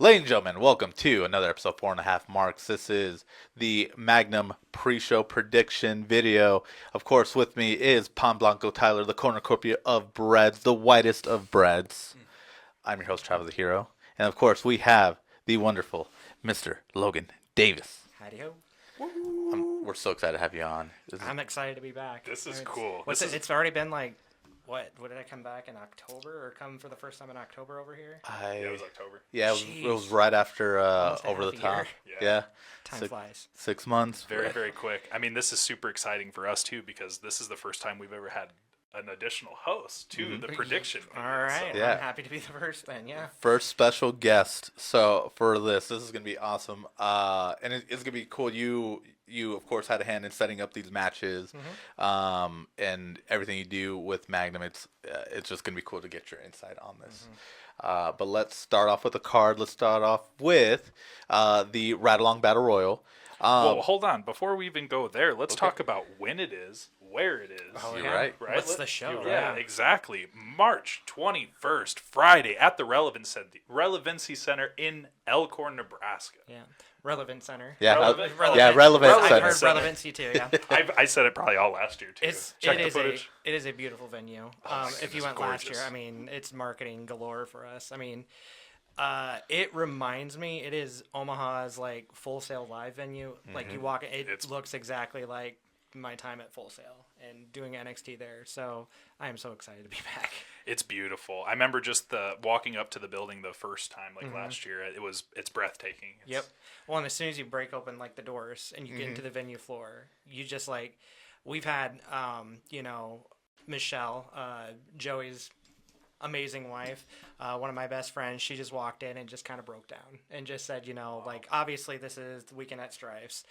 Ladies and gentlemen, welcome to another episode of 4.5 Marks. This is the Magnum pre-show prediction video. Of course, with me is Pan Blanco Tyler, the cornucopia of breads, the whitest of breads. I'm your host, Travis the Hero. And of course, we have the wonderful Mr. Logan Davis. Howdy-ho. We're so excited to have you on. I'm excited to be back. This is cool. It's already been like, what did I come back in October or come for the first time in October over here? Yeah, it was October. Yeah, it was right after Almost a Over the half a Top. year. Yeah. Time flies. 6 months. Very, very quick. I mean, this is super exciting for us, too, because this is the first time we've ever had an additional host to the prediction. All right. Yeah. I'm happy to be the first then, yeah. First special guest. So for this is going to be awesome. And it's going to be cool. You of course had a hand in setting up these matches, and everything you do with Magnum. It's just going to be cool to get your insight on this. But let's start off with the card. Let's start off with the Ride Along Battle Royal. Well, hold on. Before we even go there, let's talk about when it is, where it is. Oh, You're yeah. right. What's the show? Yeah, exactly. March 21st, Friday, at the Relevancy Center in Elkhorn, Nebraska. Yeah. Relevant Center. Yeah, Relevant. relevant. I've Center. heard relevancy too, yeah. I said it probably all last year, too. Check the footage. It is a beautiful venue. If you it's went last year, gorgeous. I mean, it's marketing galore for us. I mean, it reminds me, it is Omaha's like Full Sail live venue. Like you walk, it looks exactly like my time at Full Sail and doing NXT there. So I am so excited to be back. It's beautiful. I remember just walking up to the building the first time, like last year. It's breathtaking. Yep. Well, and as soon as you break open like the doors and you get into the venue floor, you just like, we've had, Michelle, Joey's amazing wife, one of my best friends, she just walked in and just kind of broke down and just said, like, obviously this is the weekend at Strife's,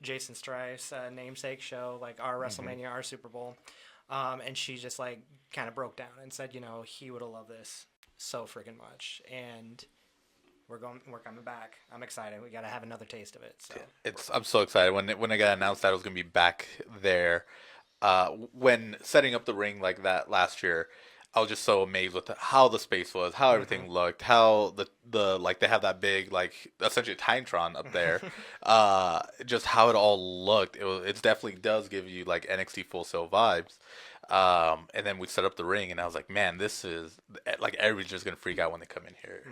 Jason Strife's namesake show, like our WrestleMania, our Super Bowl. And she just like kind of broke down and said, he would have loved this so freaking much. And we're coming back. I'm excited. We got to have another taste of it. So I'm so excited when I got announced that I was going to be back there. When setting up the ring like that last year, I was just so amazed with how the space was, how everything looked, how the like they have that big like essentially Titantron up there, just how it all looked. It definitely does give you like NXT Full Sail vibes. And then we set up the ring, and I was like, man, this is like everybody's just gonna freak out when they come in here,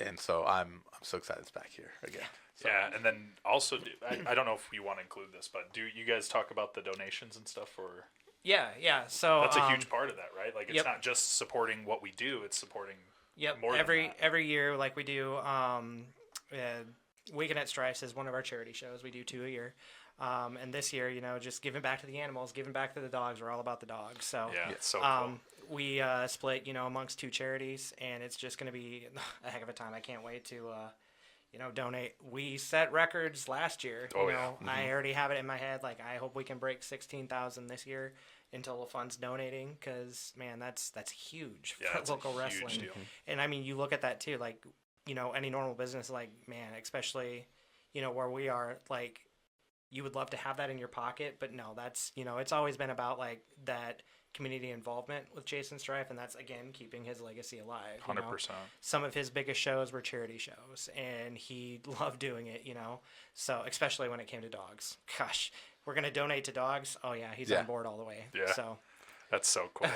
and so I'm so excited it's back here again. So. Yeah, and then also, I don't know if you want to include this, but do you guys talk about the donations and stuff, or? Yeah. So That's a huge part of that, right? Like, it's Yep. not just supporting what we do; it's supporting. Yep. More Every year, like we do, Weekend at Strife's is one of our charity shows. We do 2 a year. And this year, just giving back to the animals, giving back to the dogs. We're all about the dogs. So Yeah, it's so cool. we split, amongst 2 charities, and it's just going to be a heck of a time. I can't wait to, donate. We set records last year. Oh, yeah. I already have it in my head. Like, I hope we can break 16,000 this year until the fund's donating, because, man, that's huge Yeah, for that's a local huge wrestling. deal. And, I mean, you look at that, too. Like, any normal business, like, man, especially, where we are, like, you would love to have that in your pocket, but no, that's, it's always been about like that community involvement with Jason Strife, and that's, again, keeping his legacy alive. 100%. Some of his biggest shows were charity shows, and he loved doing it, so especially when it came to dogs. Gosh, we're going to donate to dogs. Oh yeah, he's on board all the way. Yeah. So That's so cool.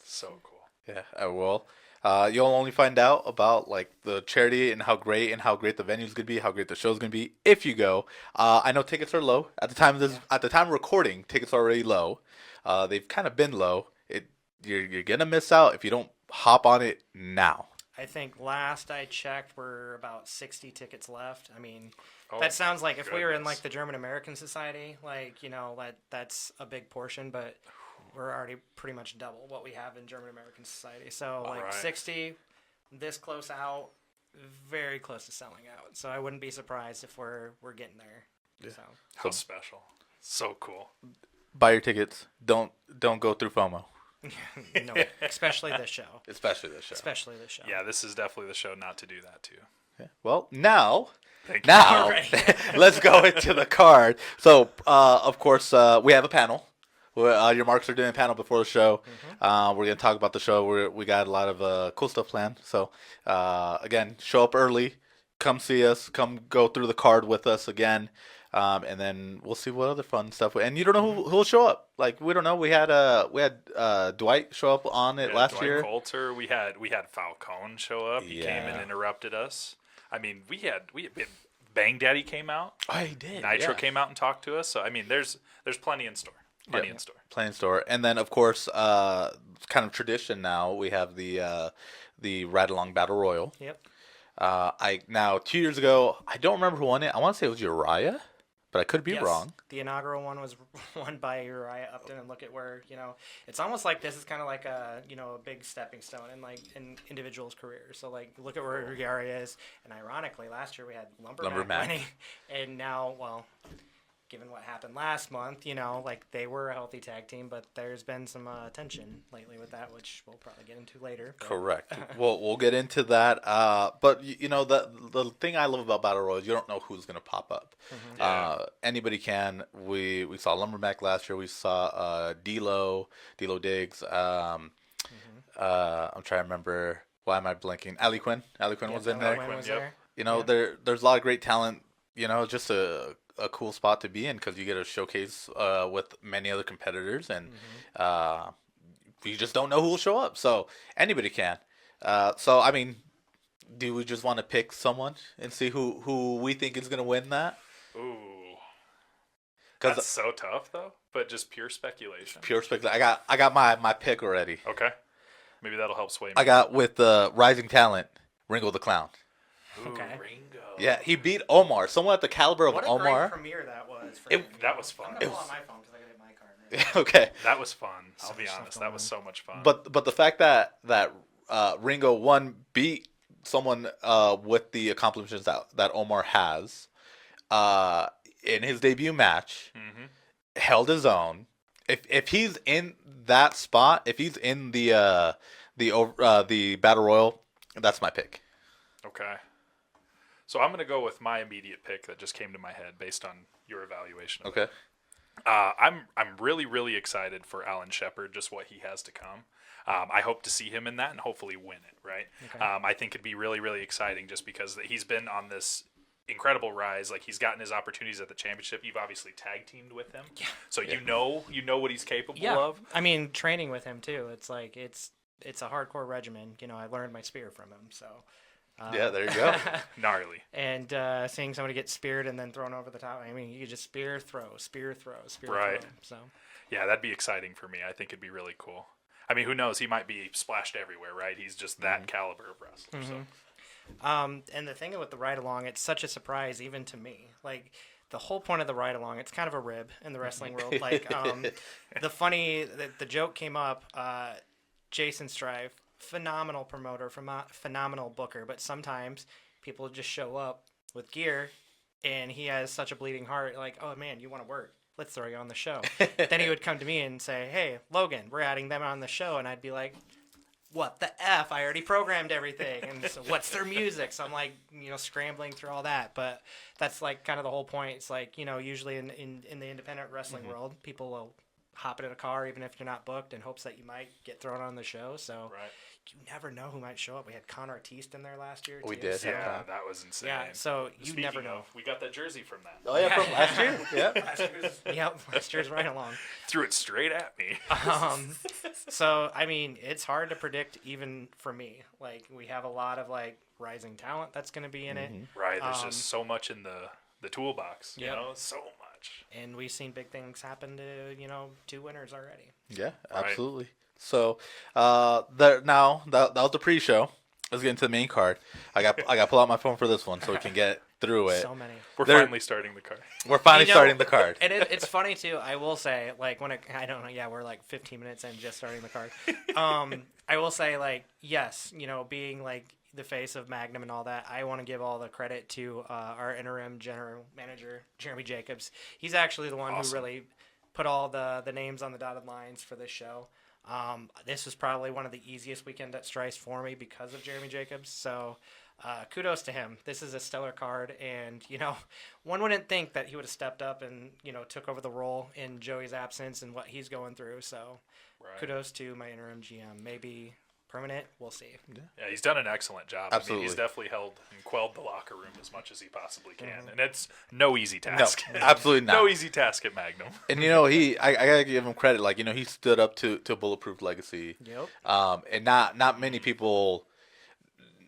So cool. Yeah, I will. You'll only find out about like the charity and how great the venue's gonna be, how great the show's gonna be if you go. I know tickets are low at the time of this. At the time of recording, tickets are already low. They've kind of been low. You're gonna miss out if you don't hop on it now. I think last I checked, we're about 60 tickets left. I mean, Oh, that sounds like if we were in goodness. like the German American Society, like, that's a big portion, but we're already pretty much double what we have in German American Society. So like right. 60, this close out, very close to selling out. So I wouldn't be surprised if we're getting there. Yeah. So How special. So cool. Buy your tickets. Don't go through FOMO. no, especially this show. Especially this show. Especially this show. Yeah, this is definitely the show not to do that to. Yeah. Well, now Thank you. Now, Alright. let's go into the card. So, of course, we have a panel. Well, your marks are doing a panel before the show. We're going to talk about the show. We got a lot of cool stuff planned. So, again, show up early. Come see us. Come go through the card with us again. And then we'll see what other fun stuff. And you don't know who'll show up. Like, we don't know. We had Dwight show up on it last Dwight year. Coulter. We had Falcone show up. He came Yeah. and interrupted us. I mean, we had Bang Daddy came out. Oh, he did. Nitro yeah. came out and talked to us. So I mean, there's plenty in store. Plenty Yeah. in store. Playing store, and then of course, kind of tradition now we have the Ride Along Battle Royal. Yep. I now 2 years ago, I don't remember who won it. I want to say it was Uriah, but I could be Yes. wrong. The inaugural one was won by Uriah Upton, and look at where it's almost like this is kind of like a a big stepping stone in like an individual's career. So like look at where Uriah is, and ironically, last year we had Lumbermack winning, and now given what happened last month, like they were a healthy tag team, but there's been some tension lately with that, which we'll probably get into later. But. Correct. We'll get into that. But the thing I love about Battle Royal is you don't know who's gonna pop up. Anybody can. We saw Lumberback last year. We saw D'Lo Diggs. I'm trying to remember. Why am I blanking? Ali Quinn. Ali Quinn was in there. Quinn was Yep. there. There's a lot of great talent. Just a cool spot to be in because you get a showcase with many other competitors, and you just don't know who will show up. So anybody can. So I mean, do we just want to pick someone and see who we think is going to win that? Ooh, 'Cause that's so tough though. But just pure speculation. pure speculation. I got my pick already. Okay, maybe that'll help sway me. I got with the rising talent, Ringo the Clown. Ooh, Okay. Ringo. Yeah, he beat Omar. Someone at the caliber of What a Omar. great premiere that was. For It- him. that was fun. I'm It gonna pull was- out my phone because I gotta get my card. Right Okay. That was fun. I'll So be much honest. stuff That going was on. so much fun. But the fact that Ringo one beat someone with the accomplishments that Omar has in his debut match, held his own. If he's in that spot, if he's in the battle royal, that's my pick. Okay. So I'm going to go with my immediate pick that just came to my head based on your evaluation. Of it. Okay. I'm really, really excited for Alan Shepard, just what he has to come. I hope to see him in that and hopefully win it, right? Okay. I think it'd be really, really exciting just because he's been on this incredible rise. Like, he's gotten his opportunities at the championship. You've obviously tag teamed with him. Yeah. So you know what he's capable of. I mean, training with him too. It's like it's a hardcore regimen. I learned my spear from him, so. Yeah, there you go. Gnarly. And seeing somebody get speared and then thrown over the top. I mean, you could just spear, throw, Right. throw. So. Yeah, that'd be exciting for me. I think it'd be really cool. I mean, who knows? He might be splashed everywhere, right? He's just that caliber of wrestler. So. And the thing with the ride along, it's such a surprise even to me. Like the whole point of the ride along, it's kind of a rib in the wrestling world. Like the joke came up. Jason Strife, phenomenal promoter, phenomenal booker, but sometimes people just show up with gear, and he has such a bleeding heart. Like, oh man, you want to work? Let's throw you on the show. Then he would come to me and say, "Hey, Logan, we're adding them on the show," and I'd be like, what the F? I already programmed everything. And so what's their music? So I'm like, scrambling through all that. But that's like kind of the whole point. It's like, usually in the independent wrestling world, people will hop in a car even if you're not booked in hopes that you might get thrown on the show. So Right. you never know who might show up. We had Connor Artiste in there last year. We too, did, so- Yeah, that was insane. Yeah, so you Speaking never know. of, we got that jersey from that. Oh yeah, from last year. Yeah. Yep, last year's right along. Threw it straight at me. So I mean, it's hard to predict even for me. Like we have a lot of like rising talent that's going to be in it, Right, there's just so much in the toolbox. You Yep. know, so much. and we've seen big things happen to 2 winners already. Yeah, Right. absolutely. So, now that was the pre-show. Let's get into the main card. I got to pull out my phone for this one so we can get through it. So many. We're There- finally starting the card. We're finally You know, starting the card. And it's funny too. I will say, like I don't know. Yeah, we're like 15 minutes in, just starting the card. I will say, like, yes, being like the face of Magnum and all that, I want to give all the credit to our interim general manager, Jeremy Jacobs. He's actually the one Awesome. who really put all the names on the dotted lines for this show. This was probably one of the easiest weekend at Strife for me because of Jeremy Jacobs. So kudos to him. This is a stellar card, and one wouldn't think that he would have stepped up and took over the role in Joey's absence and what he's going through. So, kudos to my interim GM. Maybe permanent, we'll see. Yeah, he's done an excellent job. Absolutely. I mean, he's definitely held and quelled the locker room as much as he possibly can, and it's no easy task. No, absolutely not. No easy task at Magnum. And I gotta give him credit. Like he stood up to Bulletproof Legacy. Yep. And not many people.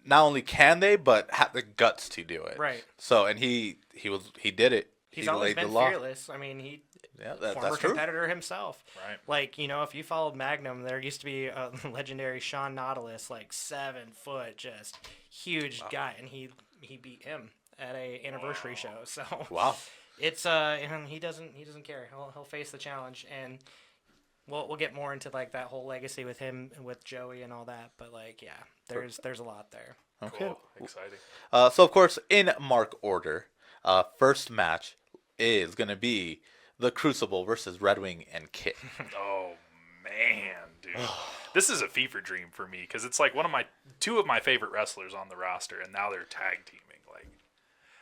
Not only can they, but have the guts to do it. Right. So and he did it. He's he always laid been the law. fearless. I mean, That's former true. competitor himself. Right. Like, if you followed Magnum, there used to be a legendary Sean Nautilus, like 7 foot, just huge guy, and he beat him at a anniversary show. So Wow. it's and he doesn't care. He'll face the challenge, and we'll get more into like that whole legacy with him and with Joey and all that. But there's a lot there. Okay. Cool. Exciting. So of course, in mark order, first match is gonna be the Crucible versus Red Wing and Kit. Oh man, dude, this is a fever dream for me because it's like two of my favorite wrestlers on the roster, and now they're tag teaming. Like,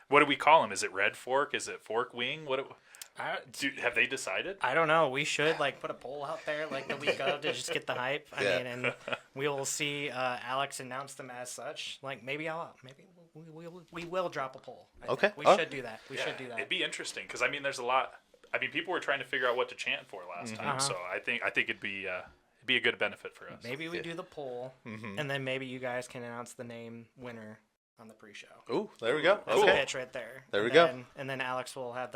what do we call them? Is it Red Fork? Is it Fork Wing? Have they decided? I don't know. We should put a poll out there the week of to just get the hype. I mean, and we will see Alex announce them as such. Maybe we will drop a poll. I think. We should do that. We should do that. It'd be interesting because there's a lot. I mean, people were trying to figure out what to chant for last time, so I think it'd be a good benefit for us. Maybe we do the poll, and then maybe you guys can announce the name winner on the pre-show. Ooh, there we go. That's Okay. a pitch right there. There we go. And then Alex will have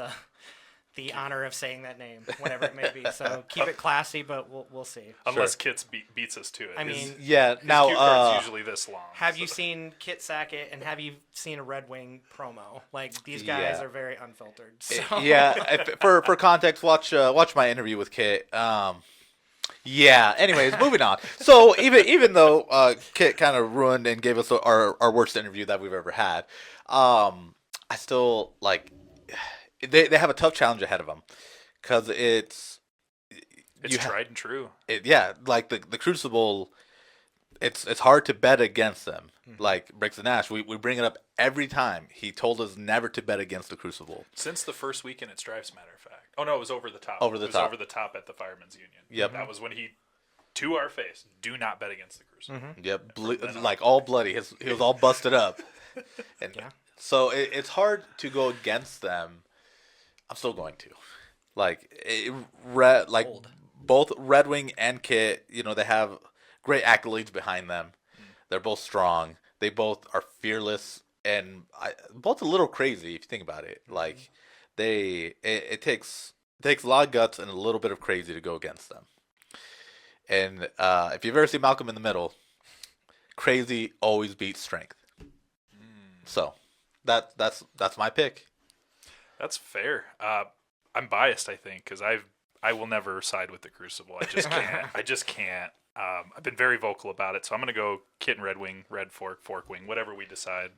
the honor of saying that name, whatever it may be. So keep it classy, but we'll see. Unless Kit's beats us to it. I mean, Yeah. his Now, cue card's usually this long. have you seen Kit Sackett and have you seen a Red Wing promo? These guys are very unfiltered. So. For context, watch my interview with Kit. Yeah. Anyways, moving on. So even though Kit kind of ruined and gave us our worst interview that we've ever had, I still they have a tough challenge ahead of them because it's tried and true. The Crucible. It's hard to bet against them. Like Briggs and Nash, we bring it up every time. He told us never to bet against the Crucible. Since the first weekend at Strife's, matter of fact. Oh no, it was over the top. Over the top at the Firemen's Union. Yep. That was when he, to our face, do not bet against the Crucible. Yep, all bloody. He was all busted up. And so it's hard to go against them. I'm still going to. Both Red Wing and Kit, they have great accolades behind them. They're both strong. They both are fearless and both a little crazy if you think about it. It takes a lot of guts and a little bit of crazy to go against them. And if you've ever seen Malcolm in the Middle, crazy always beats strength. So that's my pick. That's fair. I'm biased, I think, because I will never side with the Crucible. I just can't. I just can't. I've been very vocal about it, so I'm going to go Kit and Red Wing, Red Fork, Fork Wing, whatever we decide.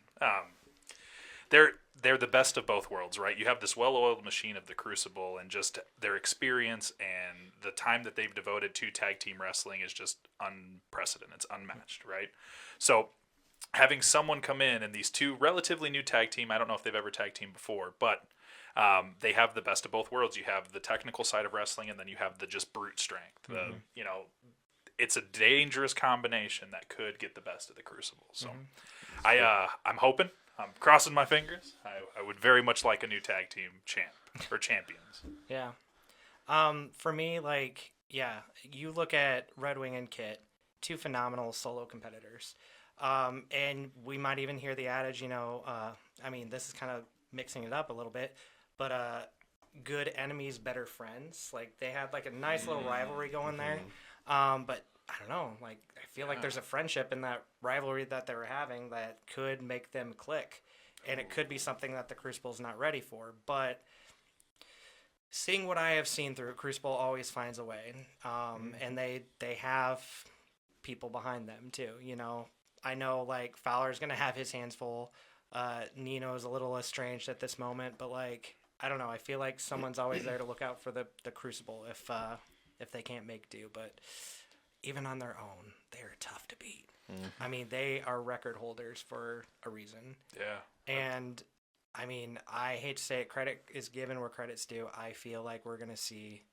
They're the best of both worlds, right? You have this well-oiled machine of the Crucible, and just their experience and the time that they've devoted to tag team wrestling is just unprecedented. It's unmatched, right? So having someone come in and these two relatively new tag team, I don't know if they've ever tag teamed before, but they have the best of both worlds. You have the technical side of wrestling, and then you have the just brute strength. It's a dangerous combination that could get the best of the Crucible. So I'm hoping. I'm crossing my fingers. I would very much like a new tag team champions. Yeah. For me, you look at Red Wing and Kit, two phenomenal solo competitors. And we might even hear the adage, this is kind of mixing it up a little bit, but good enemies, better friends. They had a nice little rivalry going there. But I don't know, I feel like there's a friendship in that rivalry that they were having that could make them click. And it could be something that the Crucible's not ready for. But seeing what I have seen through it, Crucible always finds a way. And they have people behind them too. I know Fowler's going to have his hands full. Nino's a little estranged at this moment, but I don't know. I feel like someone's always there to look out for the Crucible if they can't make do. But even on their own, they're tough to beat. I mean, they are record holders for a reason. Yeah. And I mean, I hate to say it, credit is given where credit's due. I feel like we're going to see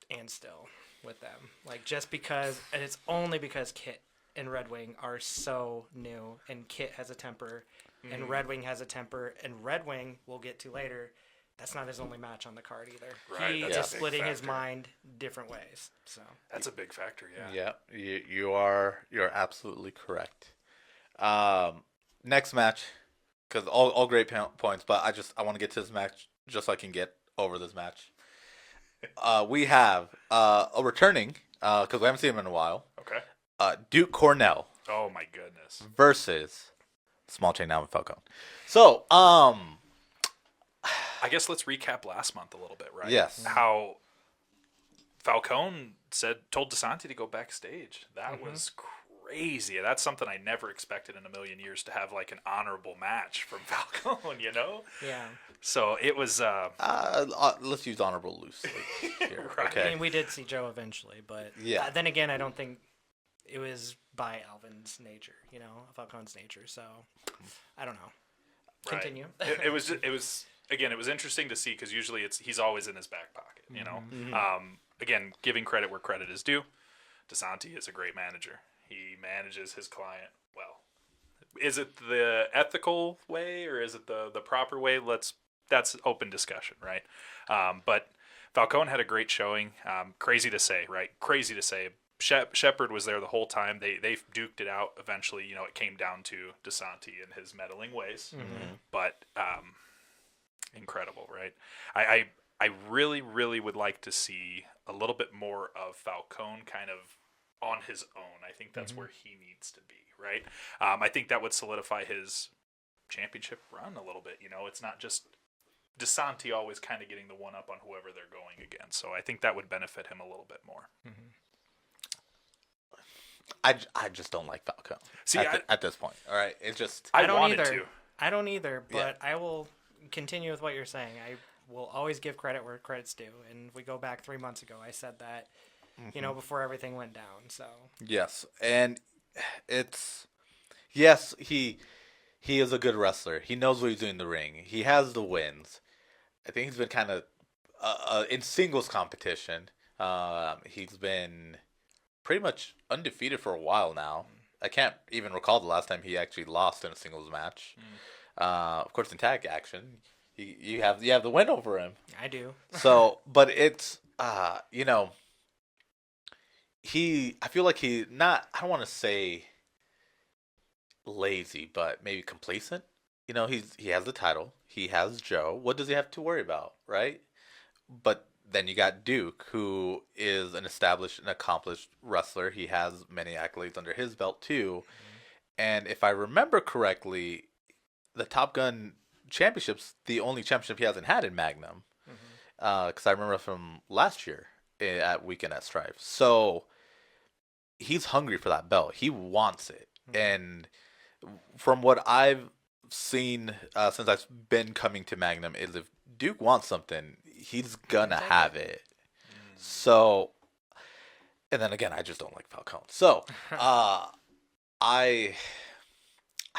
and still with them. Like, just because, and it's only because Kit and Red Wing are so new, and Kit has a temper, and Red Wing has a temper, and Red Wing, we'll get to later, that's not his only match on the card either. Right, He that's a is big splitting his factor. mind different ways. So That's a big factor, yeah. Yeah, you're absolutely correct. Next match, because all great points, but I want to get to this match just so I can get over this match. We have a returning because we haven't seen him in a while. Okay. Duke Cornell Oh my goodness. versus Small Chain Alvin Falcone. So I guess let's recap last month a little bit, right? Yes. How Falcone told DeSanti to go backstage. That was crazy. That's something I never expected in a million years, to have like an honorable match from Falcone, you know? yeah, So it was let's use honorable loosely here. Right. Okay. I mean, we did see Joe eventually, but Yeah. then again, I don't think it was by Alvin's nature, Falcone's nature. So I don't know. Right. Continue. It was again, it was interesting to see, because usually he's always in his back pocket, you know. Again, giving credit where credit is due. DeSanti is a great manager. He manages his client well. Is it the ethical way, or is it the proper way? That's open discussion, right? But Falcone had a great showing. Crazy to say, right? Crazy to say. Shepard was there the whole time. They duked it out. Eventually, it came down to DeSanti and his meddling ways. But incredible, right? I really, really would like to see a little bit more of Falcone kind of on his own. I think that's where he needs to be, right? I think that would solidify his championship run a little bit. It's not just DeSanti always kind of getting the one up on whoever they're going against. So I think that would benefit him a little bit more. I just don't like Falcone. See, at this point, all right. It's just I don't wanted either. to. I don't either, but Yeah. I will continue with what you're saying. I will always give credit where credit's due. And if we go back 3 months ago, I said that, before everything went down. So yes, and yes, he is a good wrestler. He knows what he's doing in the ring. He has the wins. I think he's been kind of in singles competition. He's been pretty much undefeated for a while now. I can't even recall the last time he actually lost in a singles match. Of course, in tag action, you have the win over him. I do. So, but it's I feel like I don't want to say lazy, but maybe complacent. He has the title. He has Joe. What does he have to worry about, right? But then you got Duke, who is an established and accomplished wrestler. He has many accolades under his belt too. And if I remember correctly, the Top Gun Championship's the only championship he hasn't had in Magnum. Because I remember from last year at Weekend at Strife. So he's hungry for that belt. He wants it. And from what I've seen since I've been coming to Magnum, is if Duke wants something, he's gonna have it. So, and then again, I just don't like Falcone. So, I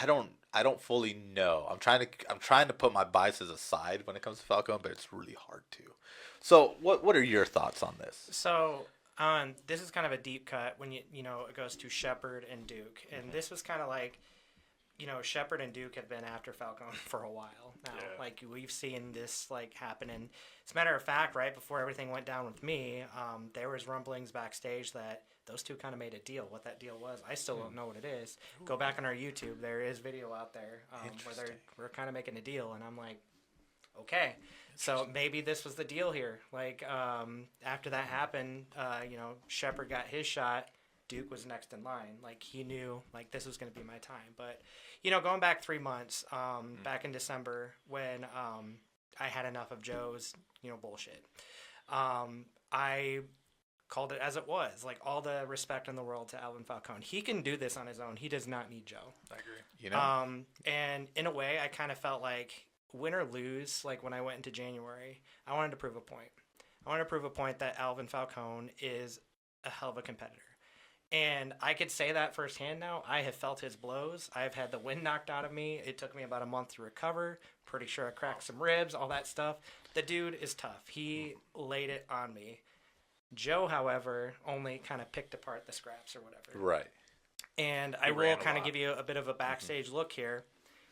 don't fully know. I'm trying to put my biases aside when it comes to Falcone, but it's really hard to. So, what are your thoughts on this? So this is kind of a deep cut when it goes to Shepard and Duke, and this was kind of like, Shepard and Duke have been after Falcone for a while now. Yeah. Like, we've seen this happen, and as a matter of fact, right before everything went down with me, there was rumblings backstage that those two kind of made a deal. What that deal was, I still don't know what it is. Go back on our YouTube. There is video out there where we're kind of making a deal, and I'm like, okay. So maybe this was the deal here. After that happened, Shepard got his shot. Duke was next in line. He knew, this was going to be my time. But, going back 3 months, back in December, when I had enough of Joe's, bullshit, I called it as it was. All the respect in the world to Alvin Falcone. He can do this on his own. He does not need Joe. I agree. And in a way, I kind of felt like, win or lose, when I went into January, I wanted to prove a point. I wanted to prove a point that Alvin Falcone is a hell of a competitor. And I could say that firsthand now. I have felt his blows. I've had the wind knocked out of me. It took me about a month to recover. Pretty sure I cracked some ribs, all that stuff. The dude is tough. He laid it on me. Joe, however, only kind of picked apart the scraps or whatever. Right. And I will kind of give you a bit of a backstage look here.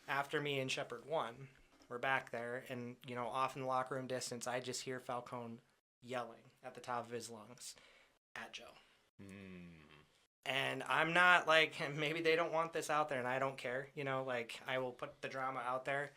After me and Shepard won, we're back there, and, you know, off in the locker room distance, I just hear Falcone yelling at the top of his lungs at Joe. And I'm not like, maybe they don't want this out there, and I don't care. You know, like, I will put the drama out there.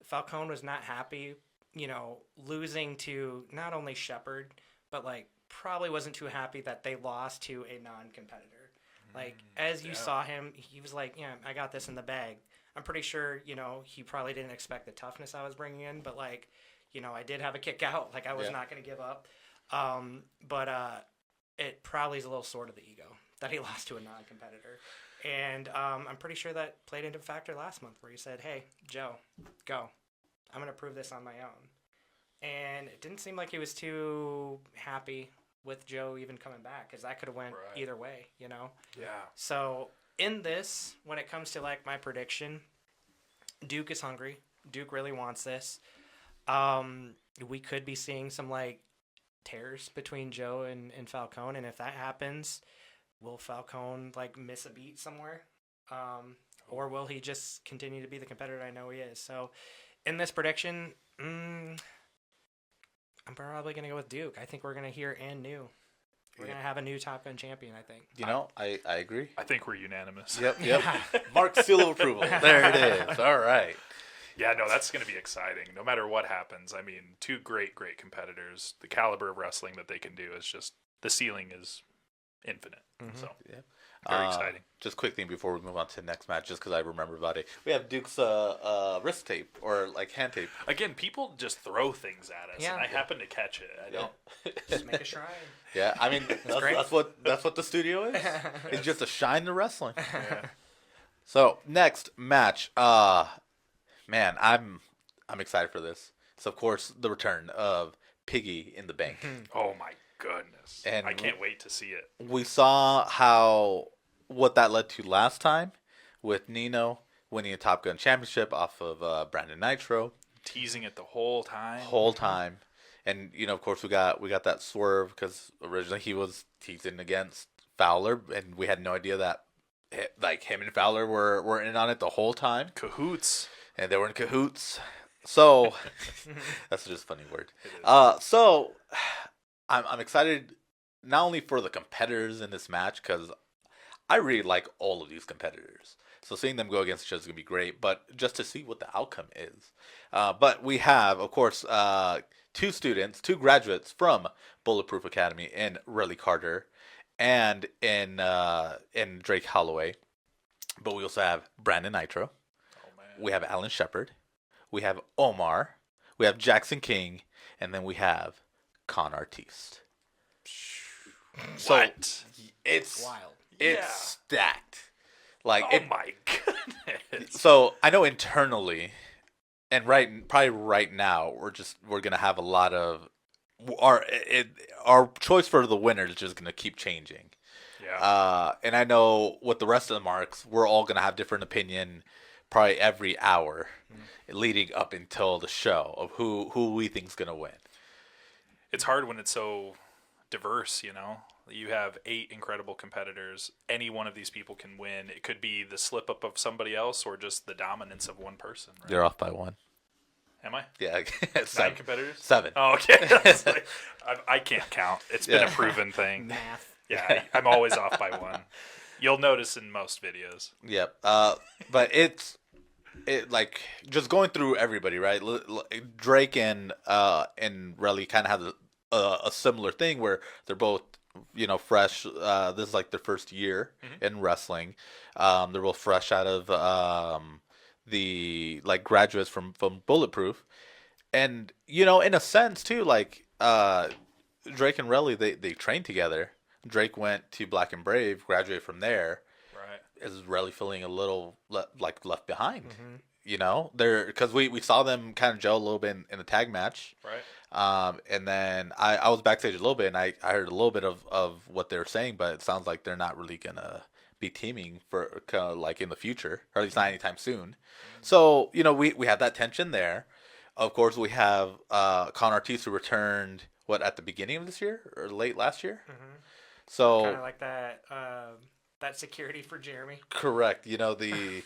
Falcone was not happy, you know, losing to not only Shepard, but, like, probably wasn't too happy that they lost to a non-competitor. Like, as you saw him, he was like, yeah, I got this in the bag. I'm pretty sure, you know, he probably didn't expect the toughness I was bringing in, but, like, you know, I did have a kick out. Like, I was not going to give up. But it probably is a little sore to the ego that he lost to a non-competitor. And I'm pretty sure that played into a factor last month where he said, hey, Joe, go. I'm going to prove this on my own. And it didn't seem like he was too happy with Joe even coming back, because that could have went either way, you know? Yeah. So in this, when it comes to, like, my prediction, Duke is hungry. Duke really wants this. We could be seeing some, like, tears between Joe and Falcone, and if that happens, will Falcone, like, miss a beat somewhere? Or will he just continue to be the competitor I know he is? So in this prediction, I'm probably going to go with Duke. I think we're going to hear and new. We're going to have a new Top Gun champion, I think. You know, I agree. I think we're unanimous. Yep. Mark's seal of approval. There it is. All right. Yeah, no, that's going to be exciting. No matter what happens. I mean, two great competitors. The caliber of wrestling that they can do is just, the ceiling is infinite. So, very exciting. Just quick thing before we move on to the next match, just because I remember about it. We have Duke's wrist tape, or like hand tape. Again, people just throw things at us, and I happen to catch it. I don't. Just make a shrine. Yeah, I mean, that's what the studio is. It's just a shine to wrestling. Yeah. So, next match. Man, I'm excited for this. It's, of course, the return of Piggy in the Bank. Oh, my goodness. And I can't wait to see it. We saw what that led to last time with Nino winning a Top Gun championship off of Brandon Nitro. Teasing it the whole time. And, you know, of course, we got that swerve because originally he was teasing against Fowler, and we had no idea that, like, him and Fowler were in on it the whole time. Cahoots. And they were in cahoots. So, that's just a funny word. So, I'm excited not only for the competitors in this match, because I really like all of these competitors. So seeing them go against each other is going to be great, but just to see what the outcome is. But we have, of course, two graduates from Bulletproof Academy in Riley Carter and in Drake Holloway. But we also have Brandon Nitro. Oh, man. We have Alan Shepard. We have Omar. We have Jackson King. And then we have Con Artiste. So What? it's Wild. It's stacked. Like, my goodness. So I know internally, and probably right now, we're gonna have a lot of our choice for the winner is just gonna keep changing. Yeah. And I know with the rest of the marks, we're all gonna have different opinion, probably every hour, leading up until the show of who we think's gonna win. It's hard when it's so diverse, you know. You have 8 incredible competitors. Any one of these people can win. It could be the slip up of somebody else or just the dominance of one person. Right? You're off by 1. Am I? Yeah, 9 7. competitors? 7. Oh, okay. That's like, I can't count. It's been a proven thing. Math. Yeah, I'm always off by 1. You'll notice in most videos. Yep. But it like just going through everybody, right? Drake and Relly kind of have a similar thing where they're both, you know, fresh. This is like their first year in wrestling. They're both fresh out of the like graduates from Bulletproof, and you know, in a sense too, like Drake and Relly, they trained together. Drake went to Black and Brave, graduated from there. Right. Is Relly feeling a little left behind? You know, they're because we saw them kind of gel a little bit in the tag match. Right. And then I was backstage a little bit, and I heard a little bit of what they're saying, but it sounds like they're not really gonna be teaming for kind of like in the future, or at least not anytime soon. So you know, we have that tension there. Of course, we have Con Ortiz who returned at the beginning of this year or late last year. So Kind of like that security for Jeremy. correct, you know the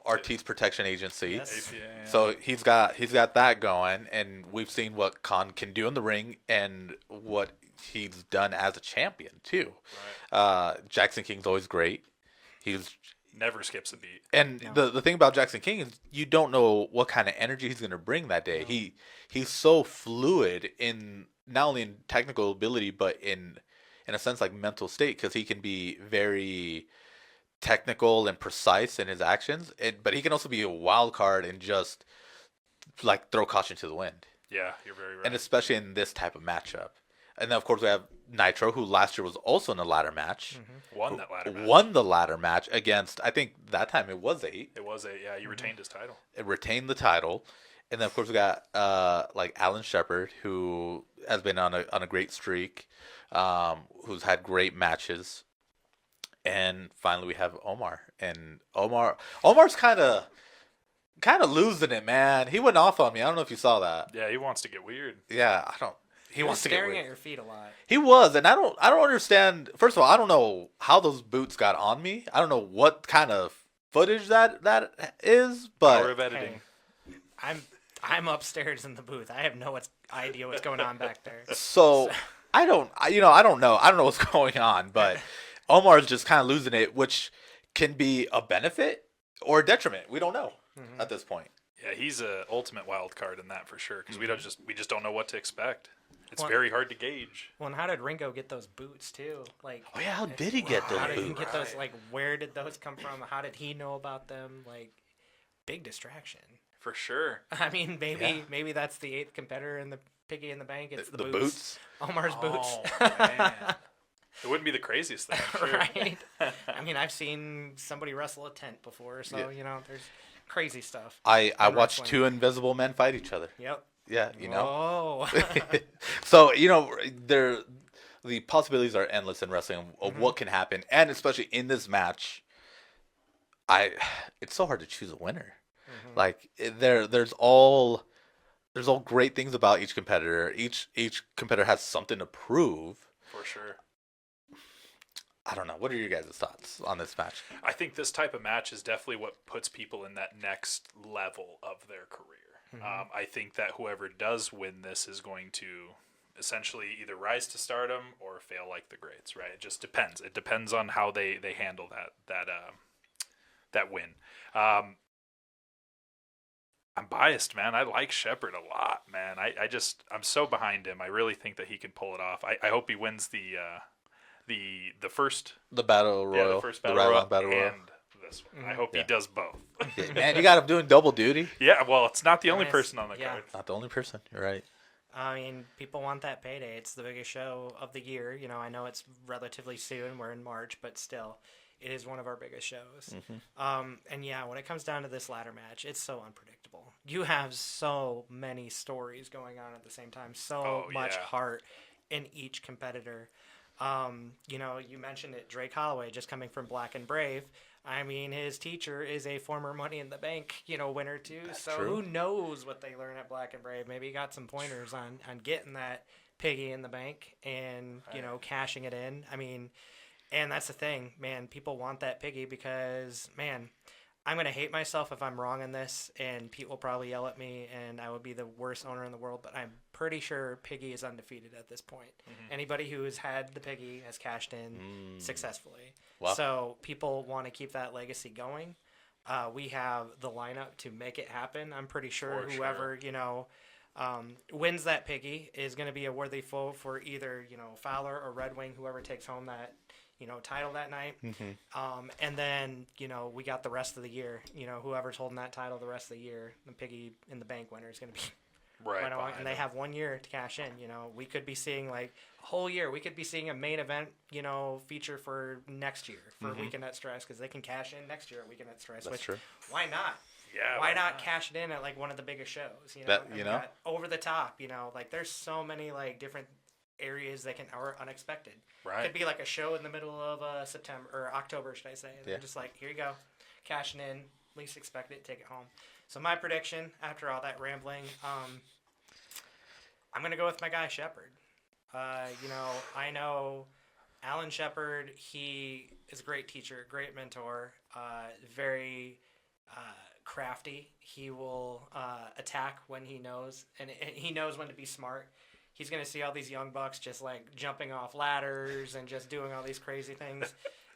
Ortiz Protection Agency. Yes. Yeah. So he's got that going, and we've seen what Khan can do in the ring and what he's done as a champion too. Jackson King's always great. He's Never skips a beat. and the thing about Jackson King is you don't know what kind of energy he's going to bring that day. He's so fluid in not only in technical ability but in a sense like mental state because he can be very technical and precise in his actions, but he can also be a wild card and just like throw caution to the wind. Yeah, you're very right. And especially in this type of matchup. And then of course we have Nitro, who last year was also in a ladder match. Won that ladder match. Won the ladder match against, I think that time it was 8. It was he retained his title. It retained the title. And then of course we got like Alan Shepard, who has been on a great streak, who's had great matches. And finally we have Omar. And Omar's kind of losing it, man. He went off on me. I don't know if you saw that. Yeah, he wants to get weird. Yeah, I don't. He was wants to get staring weird. at your feet a lot. He was, and I don't understand. First of all, I don't know how those boots got on me. I don't know what kind of footage that is, Power but of editing. Hey, I'm upstairs in the booth. I have no idea what's going on back there. so I don't know what's going on, but Omar's just kind of losing it, which can be a benefit or a detriment. We don't know at this point. Yeah, he's a ultimate wild card in that for sure because we just don't know what to expect. It's Well- very hard to gauge. Well, and how did Ringo get those boots too? Like, Oh yeah, how did he get those how did he boots? get those? Like, where did those come from? How did he know about them? Like, big distraction. For sure. I mean, Yeah. maybe that's the 8th competitor in the Piggy in the Bank. It's the The boots. boots? Omar's boots. Oh, man. It wouldn't be the craziest thing, I'm sure. Right. I mean, I've seen somebody wrestle a tent before, so Yeah. there's crazy stuff. I in watched wrestling. 2 invisible men fight each other. Yep. Yeah, you know. Oh. So the possibilities are endless in wrestling of what can happen, and especially in this match, it's so hard to choose a winner. Like there's all great things about each competitor. Each competitor has something to prove. For sure. I don't know. What are your guys' thoughts on this match? I think this type of match is definitely what puts people in that next level of their career. I think that whoever does win this is going to essentially either rise to stardom or fail like the greats, right? It just depends. It depends on how they handle that win. I'm biased, man. I like Shepard a lot, man. I'm so behind him. I really think that he can pull it off. I hope he wins the first The battle royal, the first battle Ride royal, Along battle royal. and this one. I hope he does both. Yeah, man, you got him doing double duty. Yeah, well, it's not the only Nice. person on the Yeah. card. Not the only person. You're right. I mean, people want that payday. It's the biggest show of the year. I know it's relatively soon. We're in March, but still, it is one of our biggest shows. And yeah, when it comes down to this ladder match, it's so unpredictable. You have so many stories going on at the same time, so Oh, much yeah. heart in each competitor. You mentioned it, Drake Holloway just coming from Black and Brave. I mean, his teacher is a former Money in the Bank, winner too. So true. who knows what they learn at Black and Brave? Maybe he got some pointers on getting that piggy in the bank and, cashing it in. I mean, and that's the thing, man. People want that piggy because, man, I'm going to hate myself if I'm wrong in this, and Pete will probably yell at me, and I would be the worst owner in the world, but I'm pretty sure Piggy is undefeated at this point. Anybody who has had the Piggy has cashed in successfully. Wow. So people want to keep that legacy going. We have the lineup to make it happen. I'm pretty sure For whoever, wins that Piggy is going to be a worthy foe for either, Fowler or Red Wing, whoever takes home that title that night. And then, we got the rest of the year. Whoever's holding that title the rest of the year, the Piggy in the Bank winner is going to be Right. right along. behind And they him. have 1 year to cash in. We could be seeing like a whole year. We could be seeing a main event, feature for next year for Weekend at Stress because they can cash in next year at Weekend at Stress. That's which, true. Why not? Yeah. Why not cash it in at like one of the biggest shows? You know, That- And you we know? got Over the Top. You know, like there's so many like different areas that are unexpected. Right. Could be like a show in the middle of September or October, should I say? And Yeah. they're just like, here you go, cashing in. Least expect it, take it home. So my prediction, after all that rambling, I'm gonna go with my guy Shepard. You know, I know Alan Shepard. He is a great teacher, great mentor, very crafty. He will attack when he knows, and he knows when to be smart. He's gonna see all these young bucks just like jumping off ladders and just doing all these crazy things.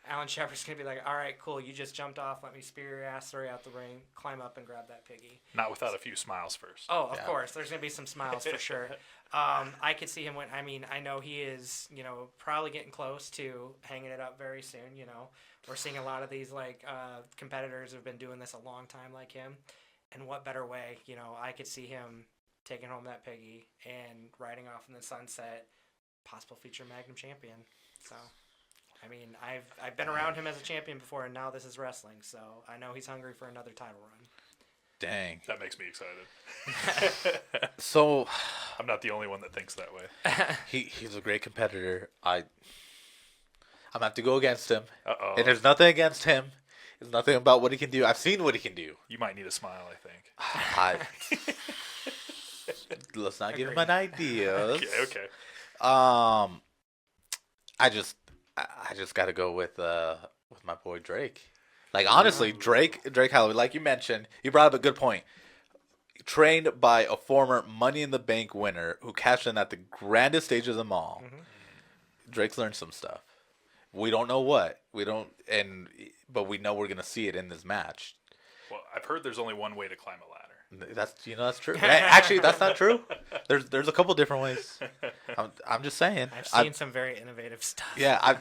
Alan Shepard's gonna be like, "All right, cool. You just jumped off. Let me spear your ass, throw you out the ring, climb up and grab that piggy." Not without a few smiles first. Oh, of course. There's gonna be some smiles for sure. I could see him win. I mean, I know he is, you know, probably getting close to hanging it up very soon. You know, we're seeing a lot of these like competitors who've been doing this a long time, like him. And what better way? You know, I could see him taking home that piggy and riding off in the sunset, possible future Magnum champion. So. I mean, I've been around him as a champion before, and now this is wrestling, so I know he's hungry for another title run. Dang. That makes me excited. So I'm not the only one that thinks that way. he's a great competitor. I'm gonna have to go against him. Uh-oh. And there's nothing against him. There's nothing about what he can do. I've seen what he can do. You might need a smile, I think. Let's not give him an ideas. Okay. I just got to go with my boy Drake. Like honestly, Drake Holloway, like you mentioned, you brought up a good point. Trained by a former Money in the Bank winner who cashed in at the grandest stage of them all. Mm-hmm. Drake's learned some stuff. We don't know what. But we know we're gonna see it in this match. Well, I've heard there's only one way to climb a ladder. That's true. Actually, that's not true. There's a couple different ways. I'm just saying. I've seen some very innovative stuff. Yeah, I've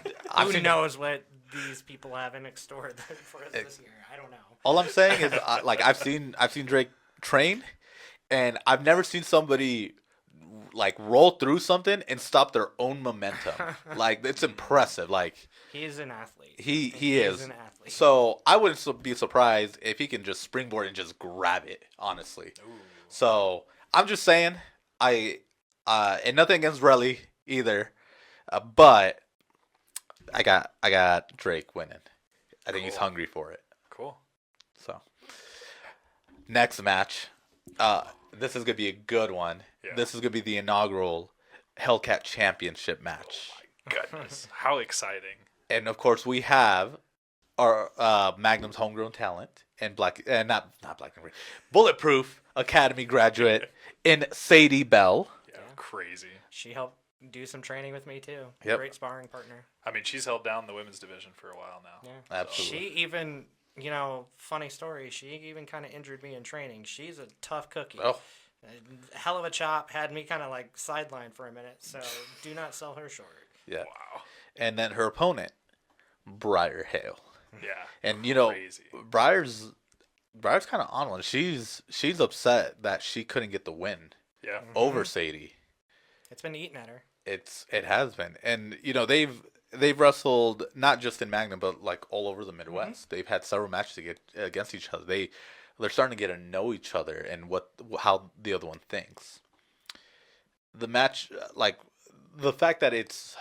Who seen, knows what these people have in store for us this year? I don't know. all I'm saying is I've seen Drake train, and I've never seen somebody like roll through something and stop their own momentum. Like it's impressive. Like He is an athlete. he is. an athlete. So I wouldn't be surprised if he can just springboard and just grab it. Honestly. Ooh. So I'm just saying and nothing against Relly either, but I got Drake winning. I think he's Cool. hungry for it. Cool. So next match, this is gonna be a good one. Yeah. This is gonna be the inaugural Hellcat Championship match, Goodness. How exciting. and of course we have our Magnum's homegrown talent and not Black and Green, Bulletproof Academy graduate in Sadie Bell. Yeah. Crazy. She helped do some training with me too. Yep. Great sparring partner. I mean, she's held down the women's division for a while now. Yeah. Absolutely. She even, you know, funny story. She even kind of injured me in training. She's a tough cookie. Oh, A hell of a chop. Had me kind of like sidelined for a minute. So do not sell her short. yeah. Wow. And then her opponent, Briar Hale. Yeah. And you know, Crazy. Briar's kind of on one. She's upset that she couldn't get the win Yeah. over Sadie. It's been eating at her. It has been, and you know they've wrestled not just in Magnum but like all over the Midwest. They've had several matches to get against each other. They're starting to get to know each other and how the other one thinks. The match, like the fact that it's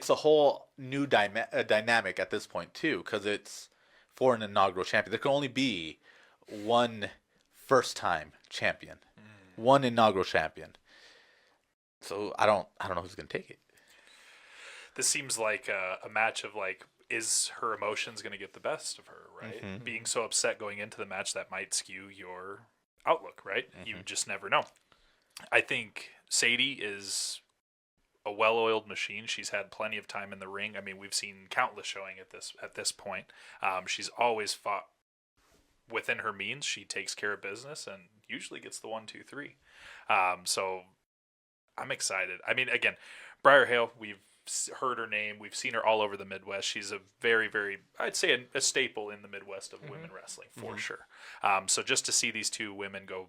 a whole new dynamic at this point too, because it's for an inaugural champion. There can only be one first time champion, one inaugural champion. So I don't know who's gonna take it. This seems like a match of like, is her emotions going to get the best of her, right? Mhm. Being so upset going into the match, that might skew your outlook, right? You just never know. I think Sadie is a well-oiled machine. She's had plenty of time in the ring. I mean, we've seen countless showing at this point. She's always fought within her means. She takes care of business and usually gets the 1, 2, 3. So I'm excited. I mean, again, Briar Hale, we've heard her name. We've seen her all over the Midwest. She's a very, very, I'd say a staple in the Midwest of women wrestling for sure. So just to see these two women go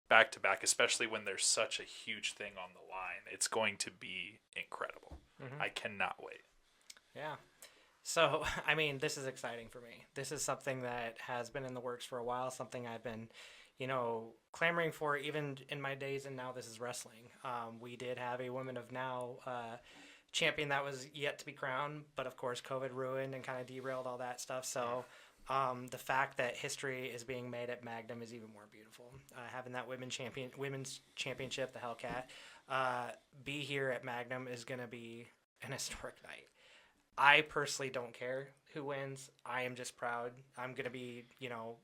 back to back, especially when there's such a huge thing on the line, it's going to be incredible. I cannot wait. Yeah. So, I mean, this is exciting for me. This is something that has been in the works for a while, something I've been, clamoring for even in my days, and now this is wrestling. We did have a Women of Now champion that was yet to be crowned, but of course, COVID ruined and kind of derailed all that stuff. So, the fact that history is being made at Magnum is even more beautiful. Having that women's championship, the Hellcat, be here at Magnum is going to be an historic night. I personally don't care who wins. I am just proud. I'm going to be,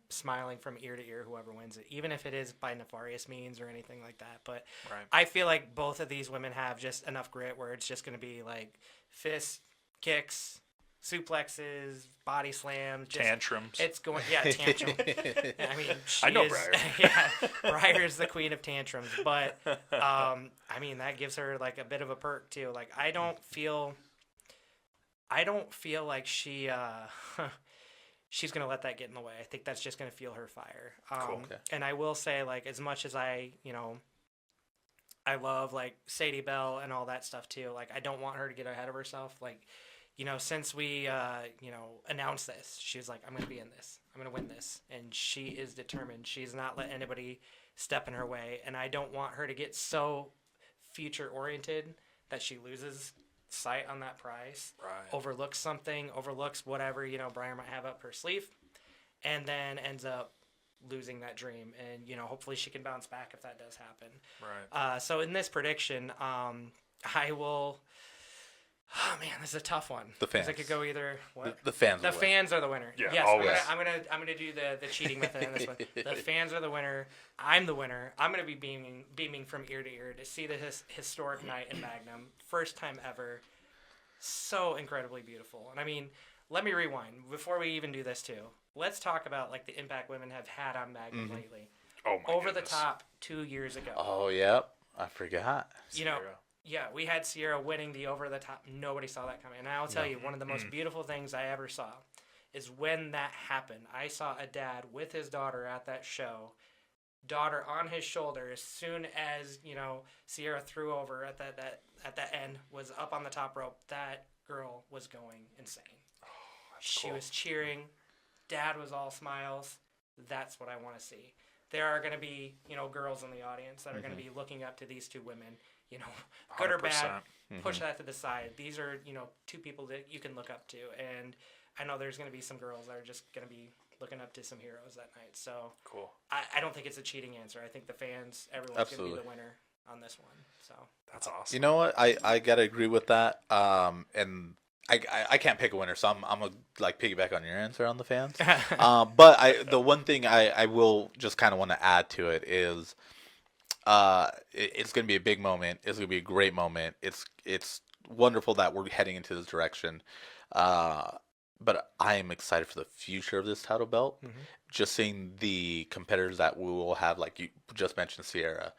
smiling from ear to ear whoever wins it, even if it is by nefarious means or anything like that. But Right. I feel like both of these women have just enough grit where it's just going to be like fists, kicks, suplexes, body slams. Tantrums. It's going, tantrum. I mean, I know is, Briar. Yeah, Briar is the queen of tantrums. But, I mean, that gives her like a bit of a perk too. Like, I don't feel like she's gonna let that get in the way. I think that's just gonna fuel her fire. Cool. Okay. And I will say, like, as much as I love like Sadie Bell and all that stuff too. Like, I don't want her to get ahead of herself. Like, since we announced this, she was like, I'm gonna be in this. I'm gonna win this, and she is determined. She's not let anybody step in her way, and I don't want her to get so future oriented that she loses sight on that prize, Right. overlooks something, overlooks whatever Brian might have up her sleeve, and then ends up losing that dream. And hopefully she can bounce back if that does happen. Right. So in this prediction, I will. Oh man, this is a tough one. The 'Cause fans. it could go either. What? The fans. The will win. fans are the winner. Yeah, Yes, always. I'm gonna do the cheating method in this one. The fans are the winner. I'm the winner. I'm gonna be beaming from ear to ear to see this historic night in Magnum. First time ever. So incredibly beautiful. And I mean, let me rewind before we even do this too. Let's talk about like the impact women have had on Magnum lately. Oh my Over goodness. the top 2 years ago. Oh, yep. I forgot. Sierra. Yeah, we had Sierra winning the over the top. Nobody saw that coming. And I'll tell you, one of the most beautiful things I ever saw is when that happened. I saw a dad with his daughter at that show, daughter on his shoulder. As soon as Sierra threw over at that end, was up on the top rope. That girl was going insane. She cool. was cheering. Dad was all smiles. That's what I want to see. There are going to be girls in the audience that are going to be looking up to these two women. Good or bad, 100%. push that to the side. These are, two people that you can look up to. And I know there's going to be some girls that are just going to be looking up to some heroes that night. So Cool. I don't think it's a cheating answer. I think the fans, everyone's going to be the winner on this one. So That's awesome. You know what? I gotta agree with that. And I can't pick a winner, so I'm gonna like piggyback on your answer on the fans. But the one thing I will just kind of want to add to it is, it's gonna be a big moment. It's gonna be a great moment. It's wonderful that we're heading into this direction. But I am excited for the future of this title belt. Just seeing the competitors that we will have, like you just mentioned, Sierra.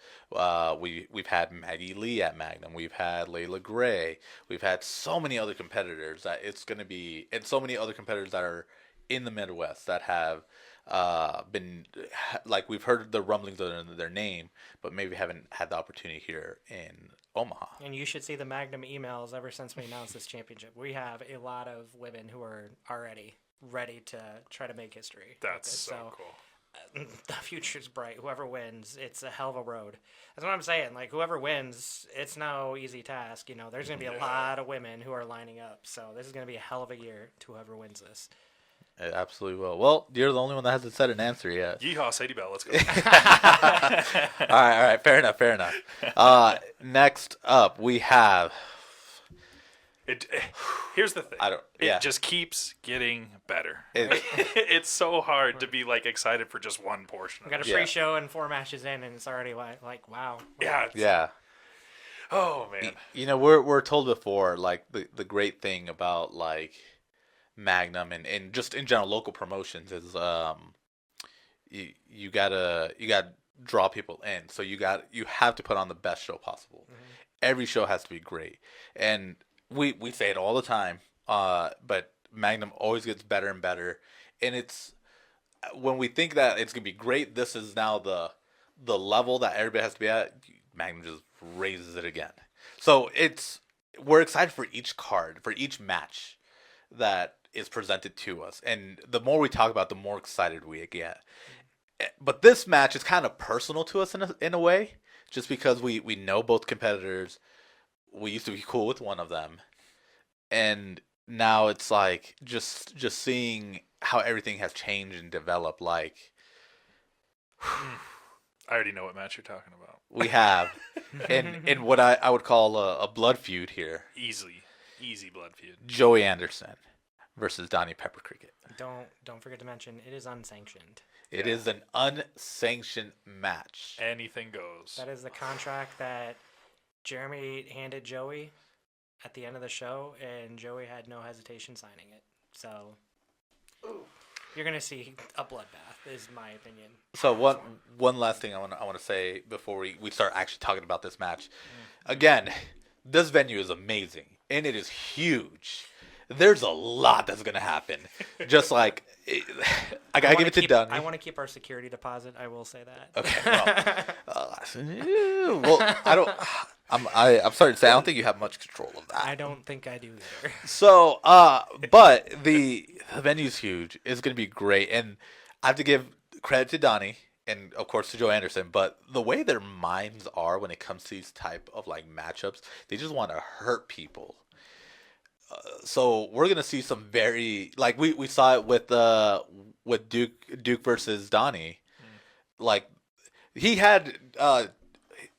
We've had Maggie Lee at Magnum. We've had Layla Gray. We've had so many other competitors that it's going to be, and so many other competitors that are in the Midwest that have been, like we've heard the rumblings of their name, but maybe haven't had the opportunity here in Omaha. And you should see the Magnum emails ever since we announced this championship. We have a lot of women who are already ready to try to make history. with That's this. so cool. The future's bright. Whoever wins, it's a hell of a road. That's what I'm saying. Like, whoever wins, it's no easy task. There's going to be a lot of women who are lining up. So this is going to be a hell of a year to whoever wins this. It absolutely will. Well, you're the only one that hasn't said an answer yet. Yeehaw, Sadie Bell. Let's go. All right. Fair enough. Next up, we have. Here's the thing. Yeah. It just keeps getting better. It- It's so hard to be like excited for just one portion. We Of got a it. free show and 4 matches in, and it's already like wow. Yeah. Yeah. Oh man. We're told before, like the great thing about like Magnum and just in general local promotions is you gotta draw people in. So you have to put on the best show possible. Every show has to be great. And we say it all the time, but Magnum always gets better and better. And it's when we think that it's gonna be great, this is now the level that everybody has to be at. Magnum just raises it again. So we're excited for each card, for each match that is presented to us, and the more we talk about, it, the more excited we get. But this match is kind of personal to us in a way, just because we know both competitors. We used to be cool with one of them, and now it's like just seeing how everything has changed and developed. Like I already know what match you're talking about. we have, in what I would call a blood feud here. Easy blood feud. Joey Anderson versus Donnie Pepper Cricket. Don't forget to mention it is unsanctioned. It is an unsanctioned match. Anything goes. That is the contract that Jeremy handed Joey at the end of the show, and Joey had no hesitation signing it. So you're gonna see a bloodbath, is my opinion. So one last thing I want to say before we start actually talking about this match. Again, this venue is amazing and it is huge. There's a lot that's gonna happen. Just like I gotta give it to Dunn. I want to keep our security deposit. I will say that. Okay. Well, I don't. I'm sorry to say I don't think you have much control of that. I don't think I do either. So, but the venue's huge. It's gonna be great, and I have to give credit to Donnie and of course to Joe Anderson. But the way their minds are when it comes to these type of like matchups, they just want to hurt people. So we're gonna see some very like we saw it with Duke versus Donnie. Like he had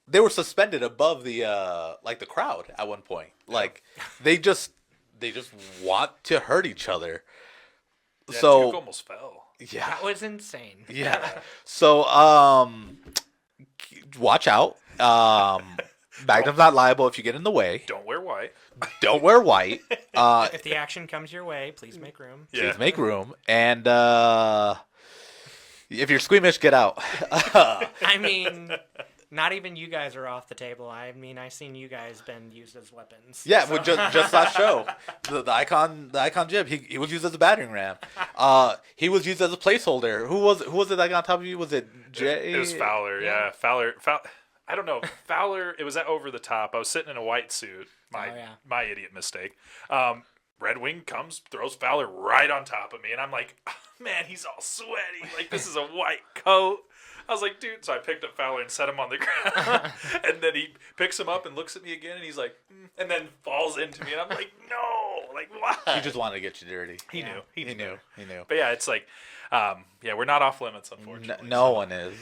they were suspended above the like the crowd at one point. Like they just want to hurt each other. Yeah, So Duke almost fell. yeah, That was insane. yeah. So watch out. Magnum's not liable if you get in the way. Don't wear white. Don't wear white. If the action comes your way, please make room. Please make room. And if you're squeamish, get out. I mean, not even you guys are off the table. I mean, I seen you guys been used as weapons. Yeah, well, just last show, the icon jib, he was used as a battering ram. He was used as a placeholder. Who was it that got on top of you? Was it Jay? It was Fowler. Yeah, Fowler. I don't know. Fowler. It was at over the top. I was sitting in a white suit. My idiot mistake. Red Wing comes, throws Fowler right on top of me, and I'm like, oh, man, he's all sweaty. Like, this is a white coat. I was like, dude. So I picked up Fowler and set him on the ground, and then he picks him up and looks at me again, and he's like, and then falls into me, and I'm like, no, like why? He just wanted to get you dirty. He knew. He knew. But yeah, it's like, yeah, we're not off limits, unfortunately. No one is.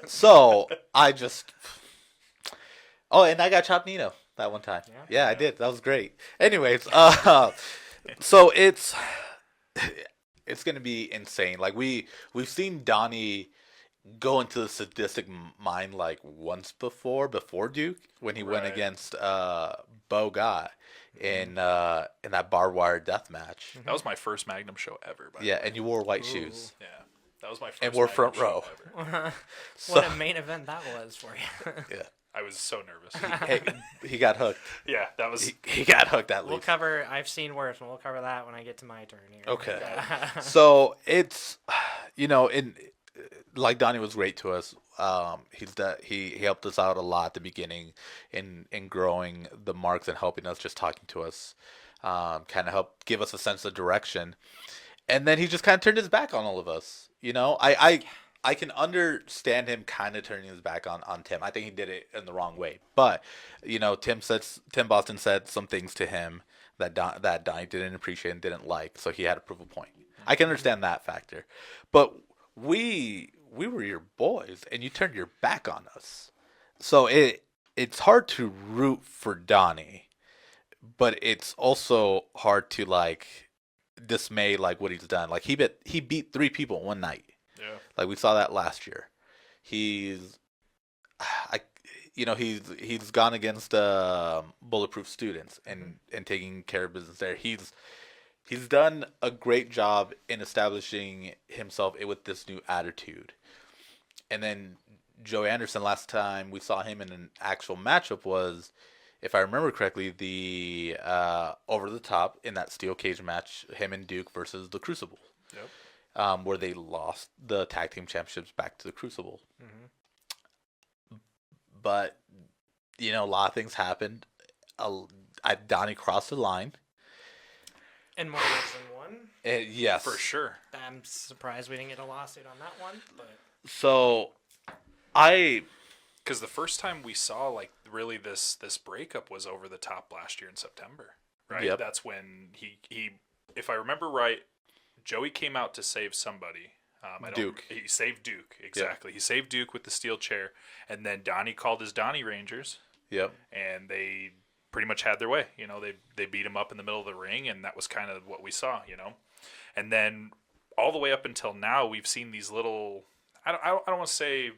So I just. Oh, and I got chopped Nino that one time. Yeah, I did. That was great. Anyways, so it's gonna be insane. Like we've seen Donnie go into the sadistic mind like once before Duke when he went against Bo Guy in that barbed wire death match. That was my first Magnum show ever. Yeah, and you wore white shoes. Yeah, that was my first. And we're Magnum front show row. ever. What a main event that was for you. Yeah. I was so nervous. Hey, he got hooked. Yeah, that was. He got hooked at We'll least. cover. I've seen worse, and we'll cover that when I get to my turn here. Okay. So it's, in like Donnie was great to us. He helped us out a lot at the beginning in growing the marks and helping us, just talking to us, kind of helped give us a sense of direction. And then he just kind of turned his back on all of us. I can understand him kind of turning his back on Tim. I think he did it in the wrong way. But, Tim Boston said some things to him that Donnie didn't appreciate and didn't like, so he had to prove a point. I can understand that factor. But we were your boys, and you turned your back on us. So it's hard to root for Donnie, but it's also hard to, dismay, what he's done. Like, he beat 3 people in one night. Yeah. Like we saw that last year. He's gone against bulletproof students and taking care of business there. He's done a great job in establishing himself with this new attitude. And then Joe Anderson, last time we saw him in an actual matchup was, if I remember correctly, the over the top in that steel cage match, him and Duke versus the Crucible. Yep. Where they lost the tag team championships back to the Crucible. Mm-hmm. But, a lot of things happened. Donnie crossed the line. In more ways than one. Yes. For sure. I'm surprised we didn't get a lawsuit on that one, but So, I Because the first time we saw like really this breakup was over the top last year in September, right? Yep. That's when he if I remember right, Joey came out to save somebody. Duke. He saved Duke, exactly. He saved Duke with the steel chair, and then Donnie called his Donnie Rangers, Yep. and they pretty much had their way. You know, they beat him up in the middle of the ring, and that was kind of what we saw. You know, and then all the way up until now, we've seen these little. I don't want to say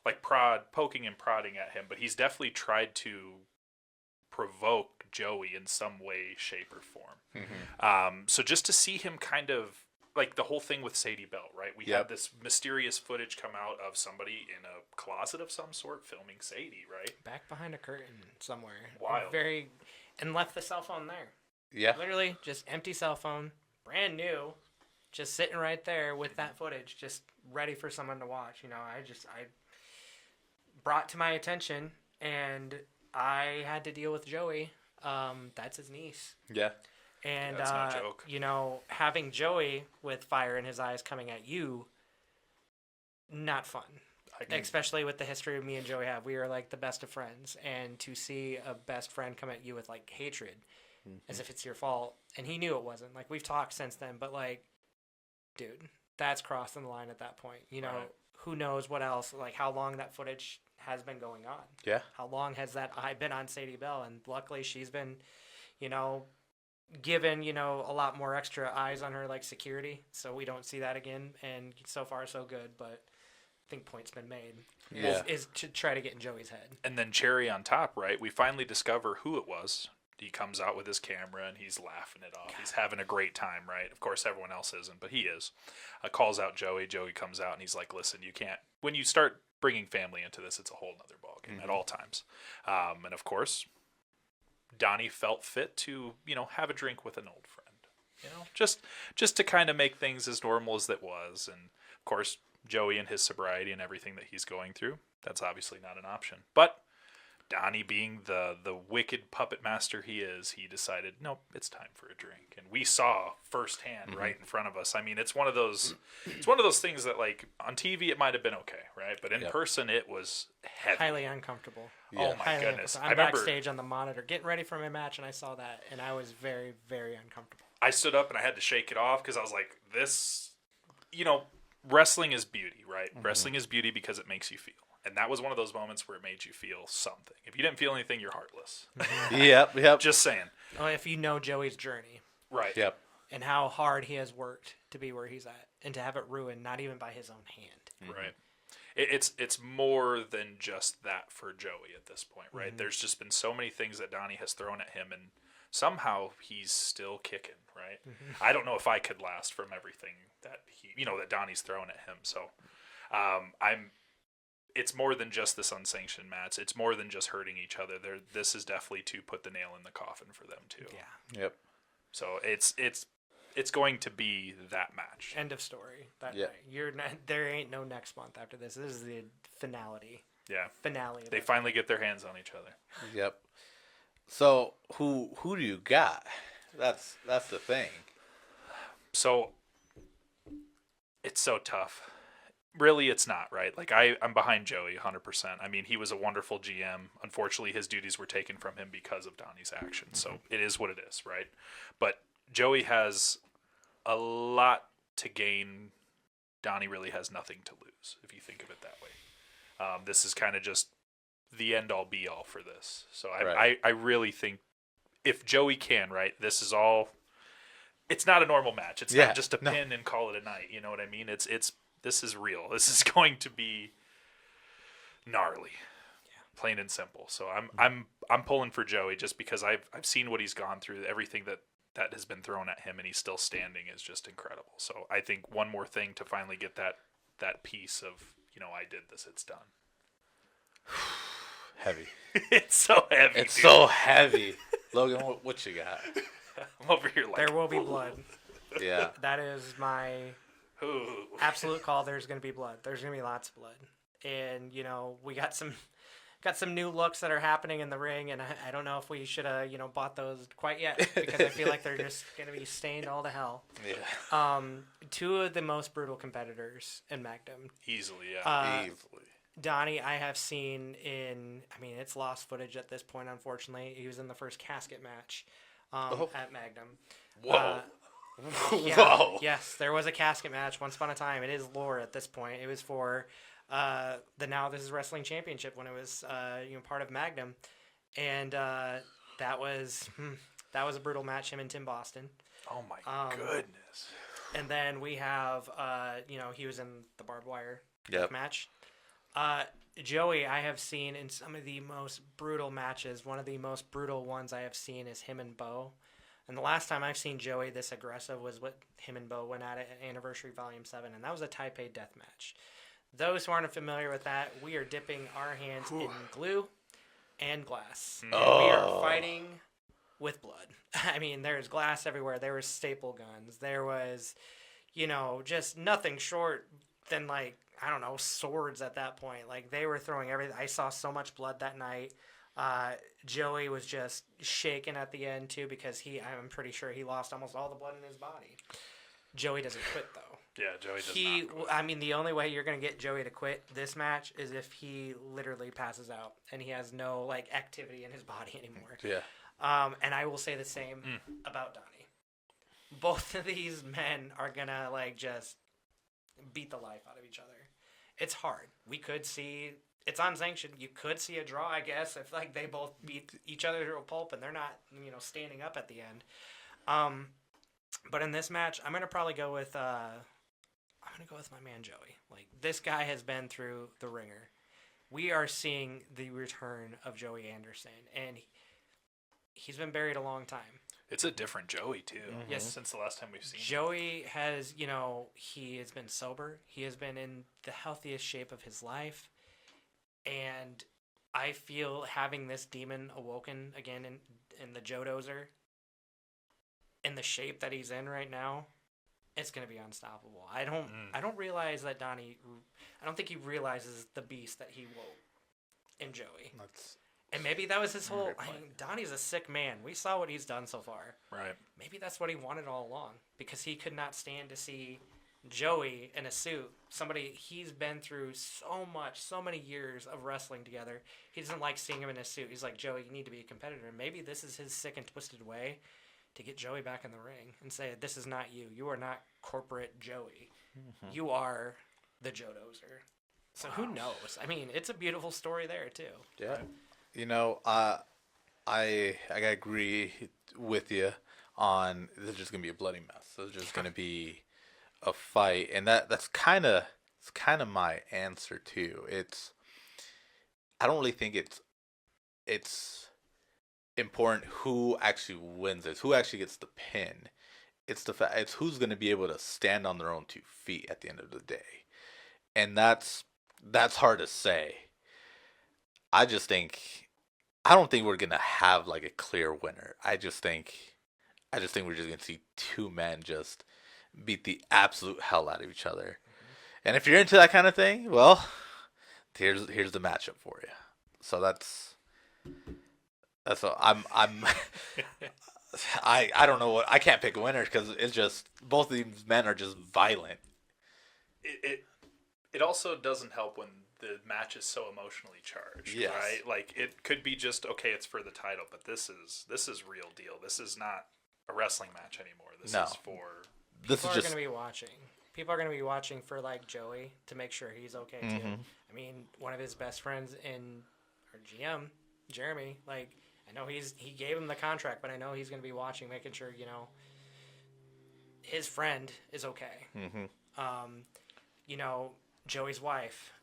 like poking and prodding at him, but he's definitely tried to provoke Joey in some way, shape, or form. So just to see him kind of like the whole thing with Sadie Bell, right? We had this mysterious footage come out of somebody in a closet of some sort filming Sadie, right? back behind a curtain somewhere. Wild. And left the cell phone there. Yeah. Literally, just empty cell phone, brand new, just sitting right there with that footage, just ready for someone to watch. You know, I brought to my attention, and I had to deal with Joey. That's his niece. Yeah. And, That's no joke. you know, having Joey with fire in his eyes coming at you, not fun. Especially with the history me and Joey have. We are like the best of friends. And to see a best friend come at you with like hatred as if it's your fault. And he knew it wasn't. Like, we've talked since then, but like, dude, that's crossing the line at that point. You know, who knows what else, like how long that footage has been going on. Yeah. How long has that eye been on Sadie Bell? And luckily she's been, you know, given, you know, a lot more extra eyes on her, like security, so we don't see that again. And so far so good, but I think point's been made. Yeah. Is to try to get in Joey's head. And then cherry on top, right? We finally discover who it was. He comes out with his camera and he's laughing it off. He's having a great time, right? Of course, everyone else isn't, but he is. Calls out Joey. Joey comes out and he's like, listen, you can't. When you start bringing family into this, it's a whole nother ballgame at all times. And of course, Donnie felt fit to, you know, have a drink with an old friend. You know, just to kind of make things as normal as it was. And of course, Joey and his sobriety and everything that he's going through, that's obviously not an option. But Donnie, being the wicked puppet master he is, he decided, nope, it's time for a drink. And we saw firsthand right in front of us. I mean, it's one of those things that, like, on TV it might have been okay, right? But in person it was heavy. Highly uncomfortable. Oh my goodness. I'm backstage on the monitor getting ready for my match, and I saw that, and I was very, very uncomfortable. I stood up and I had to shake it off because I was like, this, you know, wrestling is beauty, right? Wrestling is beauty because it makes you feel. And that was one of those moments where it made you feel something. If you didn't feel anything, you're heartless. Yep. Just saying. Oh, if you know Joey's journey Right. Yep. and how hard he has worked to be where he's at, and to have it ruined not even by his own hand. Right. It's more than just that for Joey at this point, right? There's just been so many things that Donnie has thrown at him, and somehow he's still kicking, right? I don't know if I could last from everything that that Donnie's thrown at him. So, it's more than just this unsanctioned match. It's more than just hurting each other. This is definitely to put the nail in the coffin for them too. Yeah. Yep. So it's going to be that match. End of story. That Yeah. night. There ain't no next month after this. This is the finale. Yeah. Finale. They finally get their hands on each other. Yep. So who do you got? That's the thing. So it's so tough. Really, it's not, right? Like, I'm behind Joey 100%. I mean, he was a wonderful GM. Unfortunately, his duties were taken from him because of Donnie's actions. So it is what it is, right? But Joey has a lot to gain. Donnie really has nothing to lose, if you think of it that way. This is kind of just the end-all, be-all for this. So I really think if Joey can, right, this is all... It's not a normal match. It's not just a pin and call it a night. You know what I mean? This is real. This is going to be gnarly, plain and simple. So I'm pulling for Joey just because I've seen what he's gone through. Everything that has been thrown at him, and he's still standing is just incredible. So I think one more thing to finally get that piece of I did this. It's done. Heavy. It's so heavy. It's dude. so heavy. Logan, what you got? I'm over here like There will be blood. Yeah. That is my absolute call. There's going to be blood. There's going to be lots of blood. And, we got some got some new looks that are happening in the ring, and I don't know if we should have bought those quite yet because I feel like they're just gonna be stained all to hell. Yeah. Two of the most brutal competitors in Magnum. Easily, yeah. Easily. Donnie, I have seen in. I mean, it's lost footage at this point. Unfortunately, he was in the first casket match at Magnum. Whoa. Yeah, Whoa. yes, there was a casket match once upon a time. It is lore at this point. It was for the Now This Is Wrestling Championship when it was part of Magnum, and that was a brutal match. Him and Tim Boston. Oh my goodness. And then we have he was in the barbed wire match. Joey, I have seen in some of the most brutal matches. One of the most brutal ones I have seen is him and Bo. And the last time I've seen Joey this aggressive was what him and Bo went at Anniversary Volume 7, and that was a Taipei death match. Those who aren't familiar with that, we are dipping our hands in glue and glass. And we are fighting with blood. I mean, there's glass everywhere. There was staple guns. There was, just nothing short than, swords at that point. Like, they were throwing everything. I saw so much blood that night. Joey was just shaking at the end too because I'm pretty sure he lost almost all the blood in his body. Joey doesn't quit though. Yeah, Joey does not quit. I mean, the only way you're gonna get Joey to quit this match is if he literally passes out and he has no activity in his body anymore. Yeah. And I will say the same about Donnie. Both of these men are gonna just beat the life out of each other. It's hard. We could see. It's unsanctioned. You could see a draw, I guess, if they both beat each other to a pulp and they're not, standing up at the end. But in this match, I'm gonna probably go with my man Joey. This guy has been through the ringer. We are seeing the return of Joey Anderson, and he's been buried a long time. It's a different Joey too. Mm-hmm. Yes, since the last time we've seen Joey has, he has been sober. He has been in the healthiest shape of his life. And I feel having this demon awoken again in the Joe Dozer, in the shape that he's in right now, it's going to be unstoppable. I don't realize that Donnie. I don't think he realizes the beast that he woke in Joey. And maybe that was his whole. Donnie's a sick man. We saw what he's done so far. Right. Maybe that's what he wanted all along because he could not stand to see Joey in a suit, he's been through so much, so many years of wrestling together. He doesn't like seeing him in a suit. He's like, Joey, you need to be a competitor. Maybe this is his sick and twisted way to get Joey back in the ring and say, this is not you. You are not corporate Joey. Mm-hmm. You are the Joe Dozer. So who knows? I mean, it's a beautiful story there too. Yeah. I agree with you on this is just gonna be a bloody mess. This is just gonna be a fight, and that's kind of my answer too. I don't really think it's important who actually wins this, who actually gets the pin. It's who's going to be able to stand on their own 2 feet at the end of the day, and that's hard to say. I don't think we're gonna have a clear winner. I just think we're just gonna see 2 men just beat the absolute hell out of each other. And if you're into that kind of thing, well, here's the matchup for you. So that's all. I don't know what I can't pick a winner because it's just both of these men are just violent. It also doesn't help when the match is so emotionally charged, yes. Right? It could be just okay, it's for the title, but this is real deal. This is not a wrestling match anymore. This is for. People are going to be watching. People are going to be watching for Joey to make sure he's okay too. I mean, one of his best friends in our GM, Jeremy, I know he gave him the contract, but I know he's going to be watching, making sure his friend is okay. Joey's wife.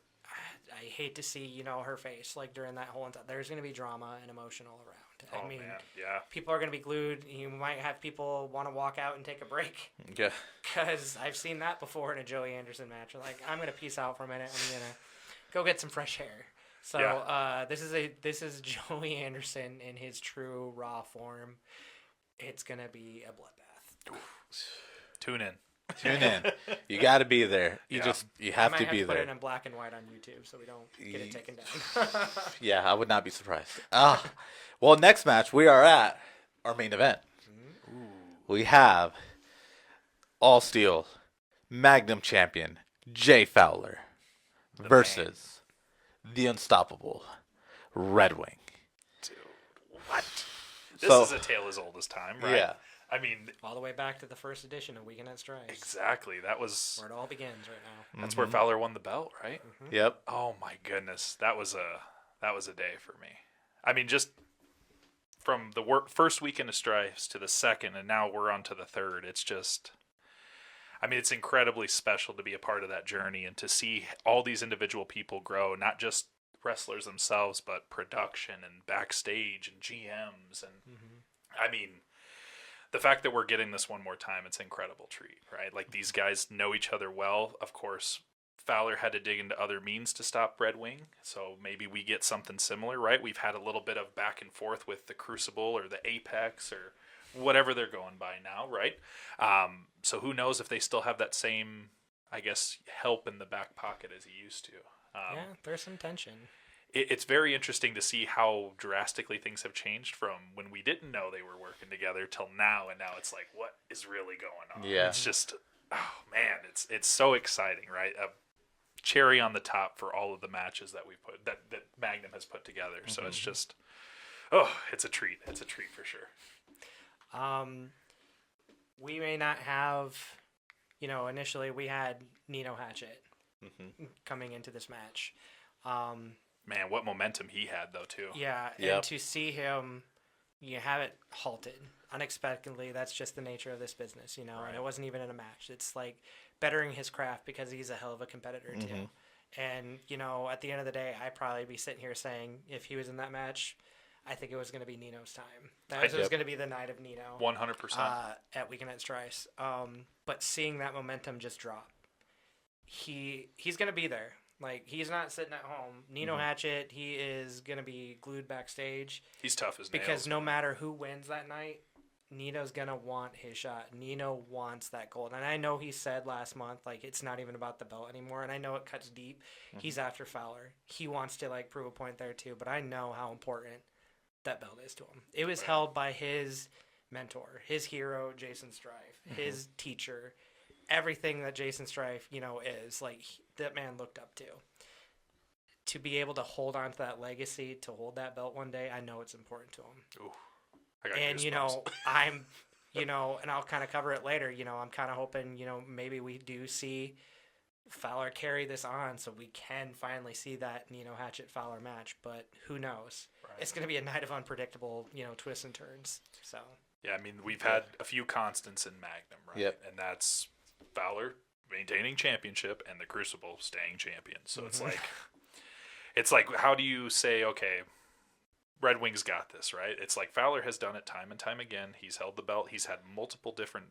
I hate to see her face during that whole entire. There's going to be drama and emotional around. I mean, man. Yeah. People are going to be glued. You might have people want to walk out and take a break. Yeah. Because I've seen that before in a Joey Anderson match. I'm going to peace out for a minute. I'm going to go get some fresh hair. So this is Joey Anderson in his true raw form. It's going to be a bloodbath. Tune in. Tune in. You got to be there. Yeah. You I have might to have be to put there. it in black and white on YouTube so we don't get it taken down. Yeah, I would not be surprised. Well, next match we are at our main event. We have All Steel Magnum champion Jay Fowler The versus the unstoppable Red Wing. Dude, what? This So- is a tale as old as time, right? Yeah. I mean, All the way back to the first edition of Weekend at Strife, exactly. That was where it all begins right now. that's where Fowler won the belt, right? Yep. Oh my goodness, that was a day for me. I mean, just from the first weekend of Strifes to the second, and now we're on to the third. It's just, I mean, it's incredibly special to be a part of that journey and to see all these individual people grow, not just wrestlers themselves, but production and backstage and GMs. And I mean, the fact that we're getting this one more time, it's an incredible treat, right? Like, these guys know each other well. Of course, Fowler had to dig into other means to stop Red Wing, so maybe we get something similar, right? We've had a little bit of back and forth with the Crucible or the Apex or whatever they're going by now, right? So who knows if they still have that same, I guess, help in the back pocket as he used to. Yeah, there's some tension. It's very interesting to see how drastically things have changed from when we didn't know they were working together till now, and now it's like, what is really going on? Yeah. It's just, oh man, it's so exciting, right? A cherry on the top for all of the matches that we put that Magnum has put together. So it's just, it's a treat. It's a treat for sure. We may not have, initially we had Nino Hatchet coming into this match. Man, what momentum he had though too. Yeah, Yep. and to see him, have it halted unexpectedly. That's just the nature of this business, And it wasn't even in a match. It's like bettering his craft because he's a hell of a competitor too. And at the end of the day, I'd probably be sitting here saying if he was in that match, I think it was going to be Nino's time. That was going to be the night of Nino. 100%. At Weekend at Strife. But seeing that momentum just drop, he's going to be there. Like, he's not sitting at home. Nino Hatchet, he is going to be glued backstage. He's tough as nails. Because no matter who wins that night, Nino's going to want his shot. Nino wants that gold. And I know he said last month, like, it's not even about the belt anymore. And I know it cuts deep. He's after Fowler. He wants to, like, prove a point there, too. But I know how important that belt is to him. It was held by his mentor, his hero, Jason Strife, his teacher. Everything that Jason Strife, is, like, that man looked up to. To be able to hold on to that legacy, to hold that belt one day, I know it's important to him. Ooh, I got And, goosebumps. I'm, and I'll kind of cover it later, I'm kind of hoping, maybe we do see Fowler carry this on so we can finally see that Nino Hatchet Fowler match, but who knows? Right. It's going to be a night of unpredictable, twists and turns, so. Yeah, I mean, we've had a few constants in Magnum, right? Yep. And that's Fowler maintaining championship and the Crucible staying champion. So it's like, how do you say, okay, Red Wings got this, right? It's like Fowler has done it time and time again. He's held the belt. He's had multiple different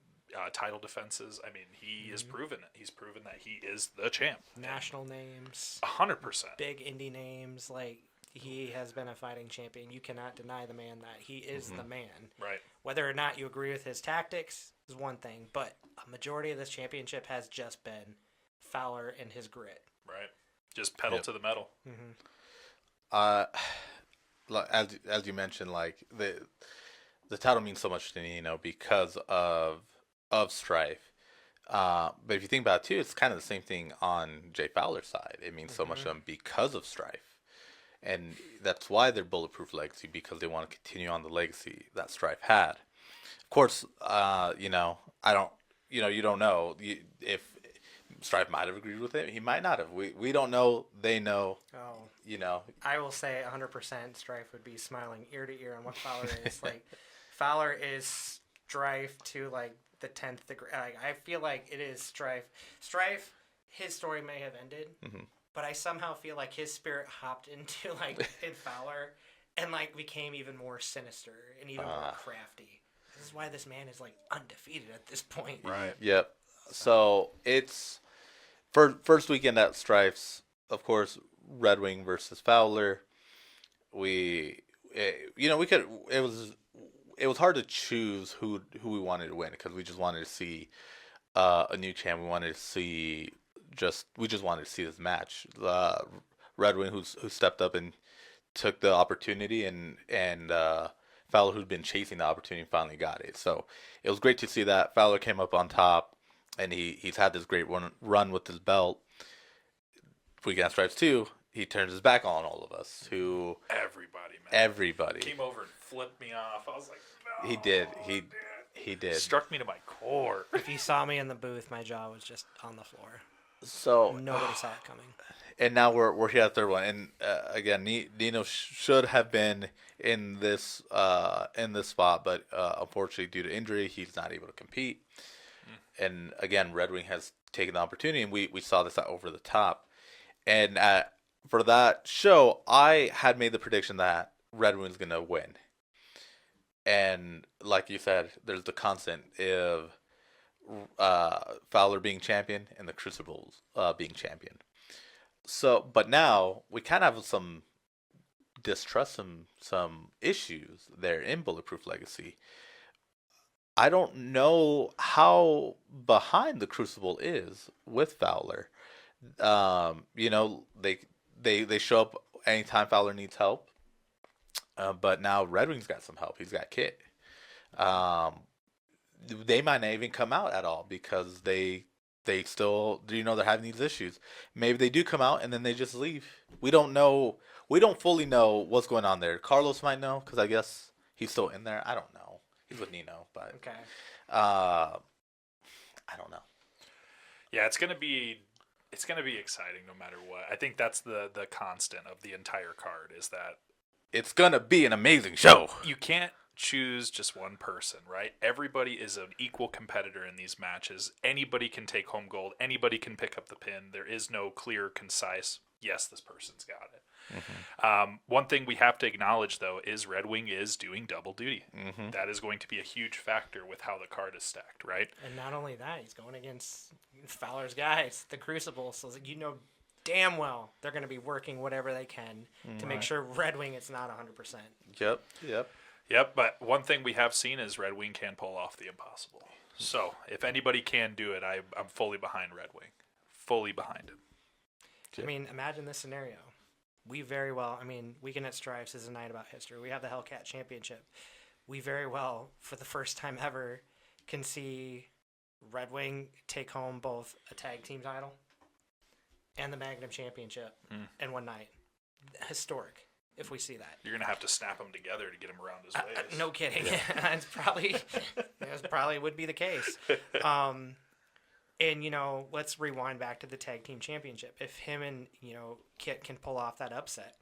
title defenses. I mean, he has proven it. He's proven that he is the champ. National names, 100%. big indie names, like, he has been a fighting champion. You cannot deny the man that he is the man. Right. Whether or not you agree with his tactics is one thing, but a majority of this championship has just been Fowler and his grit. Right. Just pedal to the metal. As you mentioned, like the title means so much to Nino because of Strife. But if you think about it too, it's kind of the same thing on Jay Fowler's side. It means so much to them because of Strife. And that's why they're Bulletproof Legacy, because they want to continue on the legacy that Strife had. Of course, I don't, you don't know if Strife might have agreed with it. He might not have. We don't know. They know. Oh, I will say 100% Strife would be smiling ear to ear on what Fowler is. Like, Fowler is Strife to, like, the 10th degree. Like, I feel like it is Strife. Strife, his story may have ended, but I somehow feel like his spirit hopped into, like, in Fowler and, like, became even more sinister and even more crafty. This is why this man is, like, undefeated at this point. Right. Yep. So it's first weekend at Strife's, of course, Red Wing versus Fowler. We could. It was hard to choose who we wanted to win because we just wanted to see a new champ. We just wanted to see this match. Red Wing, who stepped up and took the opportunity, and Fowler, who'd been chasing the opportunity, finally got it. So it was great to see that Fowler came up on top, and he's had this great run with his belt. Weekend at Stripes 2, he turns his back on all of us. Everybody, man. Everybody. Came over and flipped me off. I was like, no. He did. He did. Struck me to my core. If you saw me in the booth, my jaw was just on the floor. So Nobody saw it coming. And now we're here at the third one, and again, Nino should have been in this spot, but unfortunately, due to injury, he's not able to compete. And again, Red Wing has taken the opportunity, and we saw this at Over the Top. And for that show, I had made the prediction that Red Wing's gonna win. And like you said, there's the constant of Fowler being champion and the Crucibles being champion. So, but now we kind of have some distrust, some issues there in Bulletproof Legacy. I don't know how behind the Crucible is with Fowler. They show up anytime Fowler needs help. But now Red Wing's got some help. He's got Kit. They might not even come out at all because they still, they're having these issues. Maybe they do come out and then they just leave. We don't know. We don't fully know what's going on there. Carlos might know because I guess he's still in there. I don't know. He's with Nino, but Okay. I don't know. Yeah, it's gonna be exciting no matter what. I think that's the constant of the entire card is that It's gonna be an amazing show. you can't choose just one person, right? Everybody is an equal competitor in these matches. Anybody can take home gold. Anybody can pick up the pin. There is no clear, concise, yes, this person's got it. One thing we have to acknowledge, though, is Red Wing is doing double duty. That is going to be a huge factor with how the card is stacked, right? And not only that, he's going against Fowler's guys, the Crucible. So damn well they're going to be working whatever they can to make sure Red Wing it's not 100%. Yep, but one thing we have seen is Red Wing can pull off the impossible. So if anybody can do it, I'm fully behind Red Wing. Fully behind him. I mean, imagine this scenario. Weekend at Stripes is a night about history. We have the Hellcat Championship. We very well, for the first time ever, can see Red Wing take home both a tag team title and the Magnum Championship in one night. Historic, if we see that. You're going to have to snap them together to get him around his waist. No kidding. That's probably would be the case. And, let's rewind back to the Tag Team Championship. If him and, Kit can pull off that upset,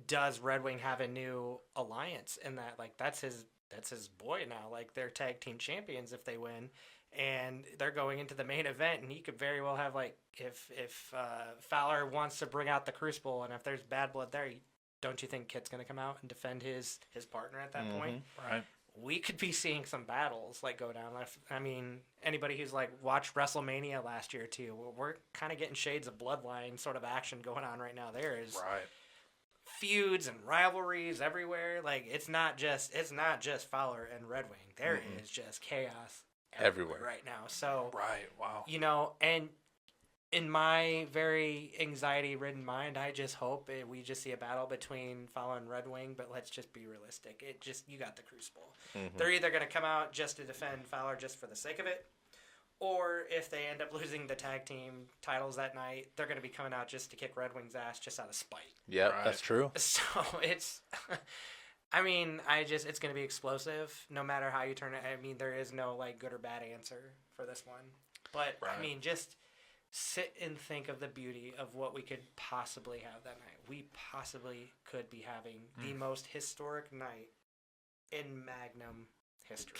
does Red Wing have a new alliance in that? Like, that's his boy now. Like, they're Tag Team Champions if they win. And they're going into the main event, and he could very well have, like, if Fowler wants to bring out the Crucible, and if there's bad blood there, don't you think Kit's going to come out and defend his partner at that point? Right. We could be seeing some battles like go down. I mean, anybody who's like watched WrestleMania last year too, we're kind of getting shades of bloodline sort of action going on right now. There is feuds and rivalries everywhere. Like it's not just Fowler and Red Wing. There is just chaos everywhere right now. So wow. And in my very anxiety-ridden mind, I just hope we just see a battle between Fowler and Red Wing, but let's just be realistic. You got the Crucible. They're either going to come out just to defend Fowler just for the sake of it, or if they end up losing the tag team titles that night, they're going to be coming out just to kick Red Wing's ass just out of spite. Yeah, that's true. So it's... it's going to be explosive no matter how you turn it. I mean, there is no, like, good or bad answer for this one. But, just... sit and think of the beauty of what we could possibly have that night. We possibly could be having the most historic night in Magnum history.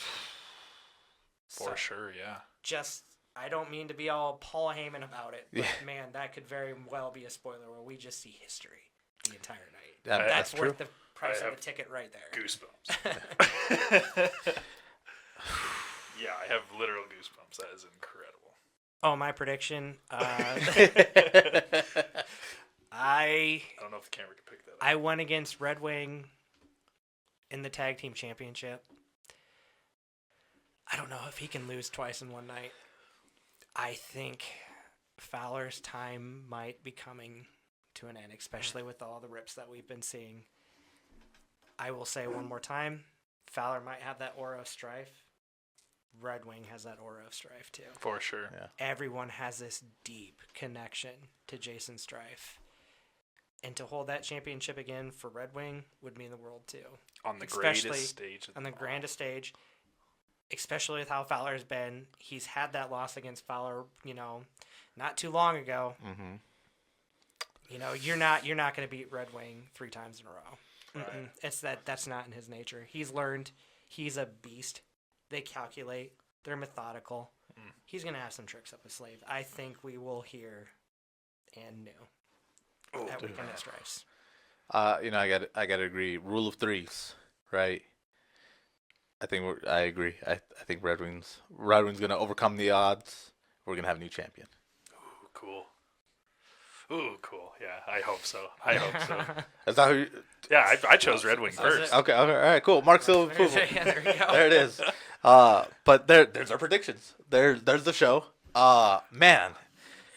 For sure, yeah. I don't mean to be all Paul Heyman about it, but man, that could very well be a spoiler where we just see history the entire night. That's worth the price of the ticket right there. Goosebumps. Yeah, I have literal goosebumps. That is incredible. Oh, my prediction. I don't know if the camera can pick that up. I went against Red Wing in the Tag Team Championship. I don't know if he can lose twice in one night. I think Fowler's time might be coming to an end, especially with all the rips that we've been seeing. I will say one more time, Fowler might have that aura of Strife. Red Wing has that aura of Strife too. For sure. Yeah. Everyone has this deep connection to Jason Strife. And to hold that championship again for Red Wing would mean the world too. On the Especially greatest stage. On the grandest stage, especially with how Fowler's been. He's had that loss against Fowler, not too long ago. Mm-hmm. You're not going to beat Red Wing 3 times in a row. Right. It's that's not in his nature. He's learned. He's a beast. They calculate. They're methodical. He's going to have some tricks up his sleeve. I think we will hear and new at Weekend at Strifes. I got to agree. Rule of threes, right? I agree. I think Red Wings going to overcome the odds. We're going to have a new champion. Ooh, cool. Yeah, I hope so. Is that who? Yeah, I chose Red Wing first. Okay, all right, cool. Mark Silva. Yeah, there you go. There it is. But there's our predictions. There's the show. Man.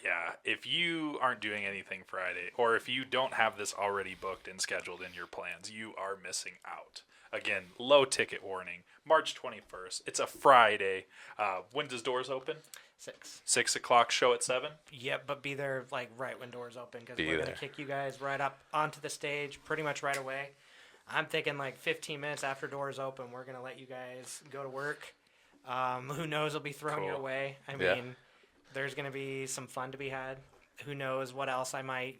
Yeah, if you aren't doing anything Friday, or if you don't have this already booked and scheduled in your plans, you are missing out. Again, low ticket warning. March 21st. It's a Friday. When does doors open? 6. 6 o'clock. Show at 7. Yep, but be there right when doors open because Be we're going there. to kick you guys right up onto the stage pretty much right away. I'm thinking 15 minutes after doors open, we're going to let you guys go to work. Who knows will be thrown Cool. your way. I Yeah. mean, there's going to be some fun to be had. Who knows what else I might,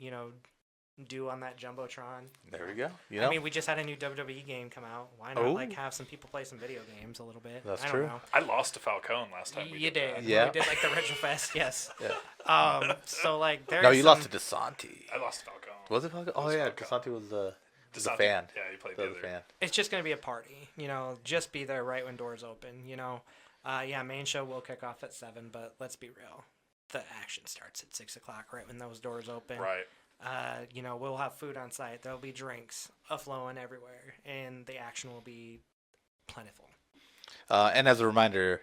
do on that Jumbotron. There we go. I mean, we just had a new WWE game come out. Why not Oh. have some people play some video games a little bit? That's I true. don't know. I lost to Falcone last time. You did. that. Yeah. We did the Retro Fest, yes. Yeah. So there's No, you lost to DeSanti. I lost to Falcone. Was it Falcon? Oh was yeah, Falcone. DeSanti was the DeSanti- fan. Yeah, he played The the other other. fan. It's just going to be a party, just be there right when doors open, main show will kick off at 7, but let's be real. The action starts at 6 o'clock right when those doors open. Right. We'll have food on site. There'll be drinks flowing everywhere, and the action will be plentiful. And as a reminder,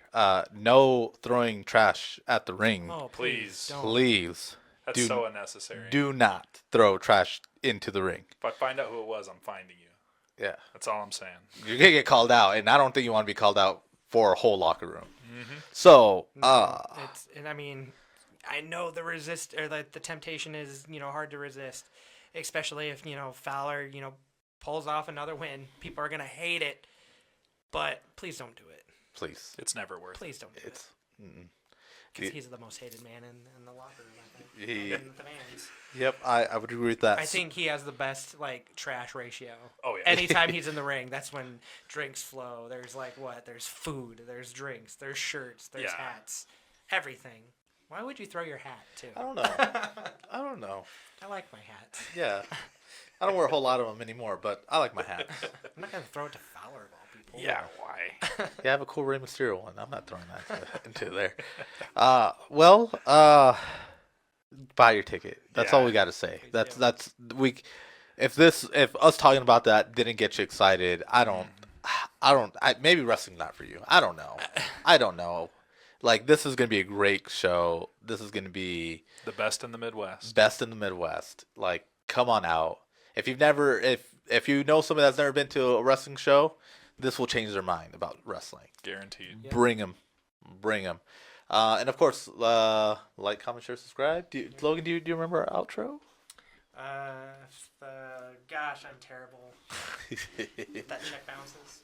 no throwing trash at the ring. Oh, Please. don't. Please That's so unnecessary. do not throw trash into the ring. If I find out who it was, I'm finding you. Yeah. That's all I'm saying. You're going to get called out, and I don't think you want to be called out for a whole locker room. Mm-hmm. So, I know the temptation is, hard to resist, especially if, Fowler, pulls off another win. People are going to hate it, but please don't do it. please. It's never worth it. Please don't do it. Mm-mm. Because he's the most hated man in the locker room, I think. He- And the fans. Yep, I would agree with that. I think he has the best, trash ratio. Oh, yeah. Anytime he's in the ring, that's when drinks flow. There's, There's food, there's drinks, there's shirts, there's Yeah. hats. Everything. Why would you throw your hat, too? I don't know. I like my hats. Yeah. I don't wear a whole lot of them anymore, but I like my hats. I'm not going to throw it to Fowler of all people. Yeah, why? Yeah, I have a cool Rey Mysterio one. I'm not throwing that into there. Buy your ticket. That's all we got to say. If us talking about that didn't get you excited, maybe wrestling's not for you. I don't know. This is going to be a great show. This is going to be The best in the Midwest. best in the Midwest. Come on out. If you know somebody that's never been to a wrestling show, this will change their mind about wrestling. Guaranteed. Yeah. Bring them. And of course, like, comment, share, subscribe. Logan, do you remember our outro? Gosh, I'm terrible. That check bounces,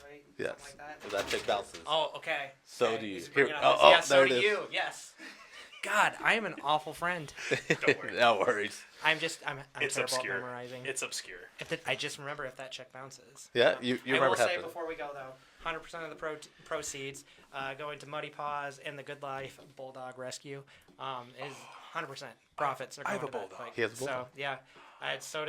right? Yes. Something like that. That chick bounces. Oh, okay. So Okay, do you. he's bringing Here- it up. oh, Yes, there so it do is. you. Yes. God, I am an awful friend. Don't worry. No worries. I'm It's terrible obscure. at memorizing. It's obscure. I just remember if that check bounces. Yeah, you I remember will say happening. before we go though, 100% of the proceeds going to Muddy Paws and the Good Life Bulldog Rescue is 100% profits are I going have a to that. bulldog. He has a bulldog. So yeah, so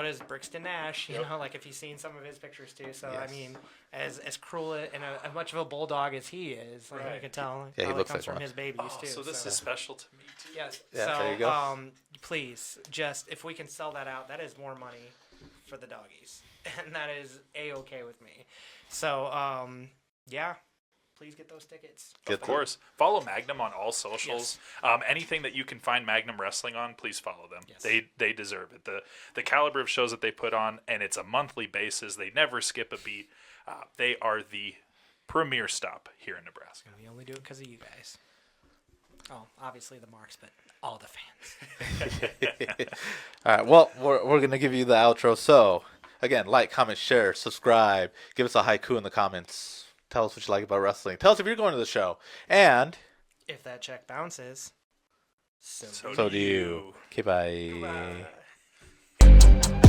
does Brixton Nash. You know, if you've seen some of his pictures too. So Yes. I mean, as cruel and as much of a bulldog as he is, you Right. can tell. Yeah, he probably looks comes like from one. his babies Oh, too. so this is special to me too. Yes. Yeah, so, there you go. Please, just if we can sell that out, that is more money for the doggies, and that is a-okay with me. So, yeah, please get those tickets. Of course. Follow Magnum on all socials. Anything that you can find Magnum Wrestling on, please follow them. Yes. They deserve it. The caliber of shows that they put on, and it's a monthly basis. They never skip a beat. They are the premier stop here in Nebraska. And we only do it because of you guys. Oh, obviously the Marks, but all the fans. All right. Well, we're gonna give you the outro. So again, like, comment, share, subscribe. Give us a haiku in the comments. Tell us what you like about wrestling. Tell us if you're going to the show. And If that check bounces, So so do you. Okay, bye. Bye.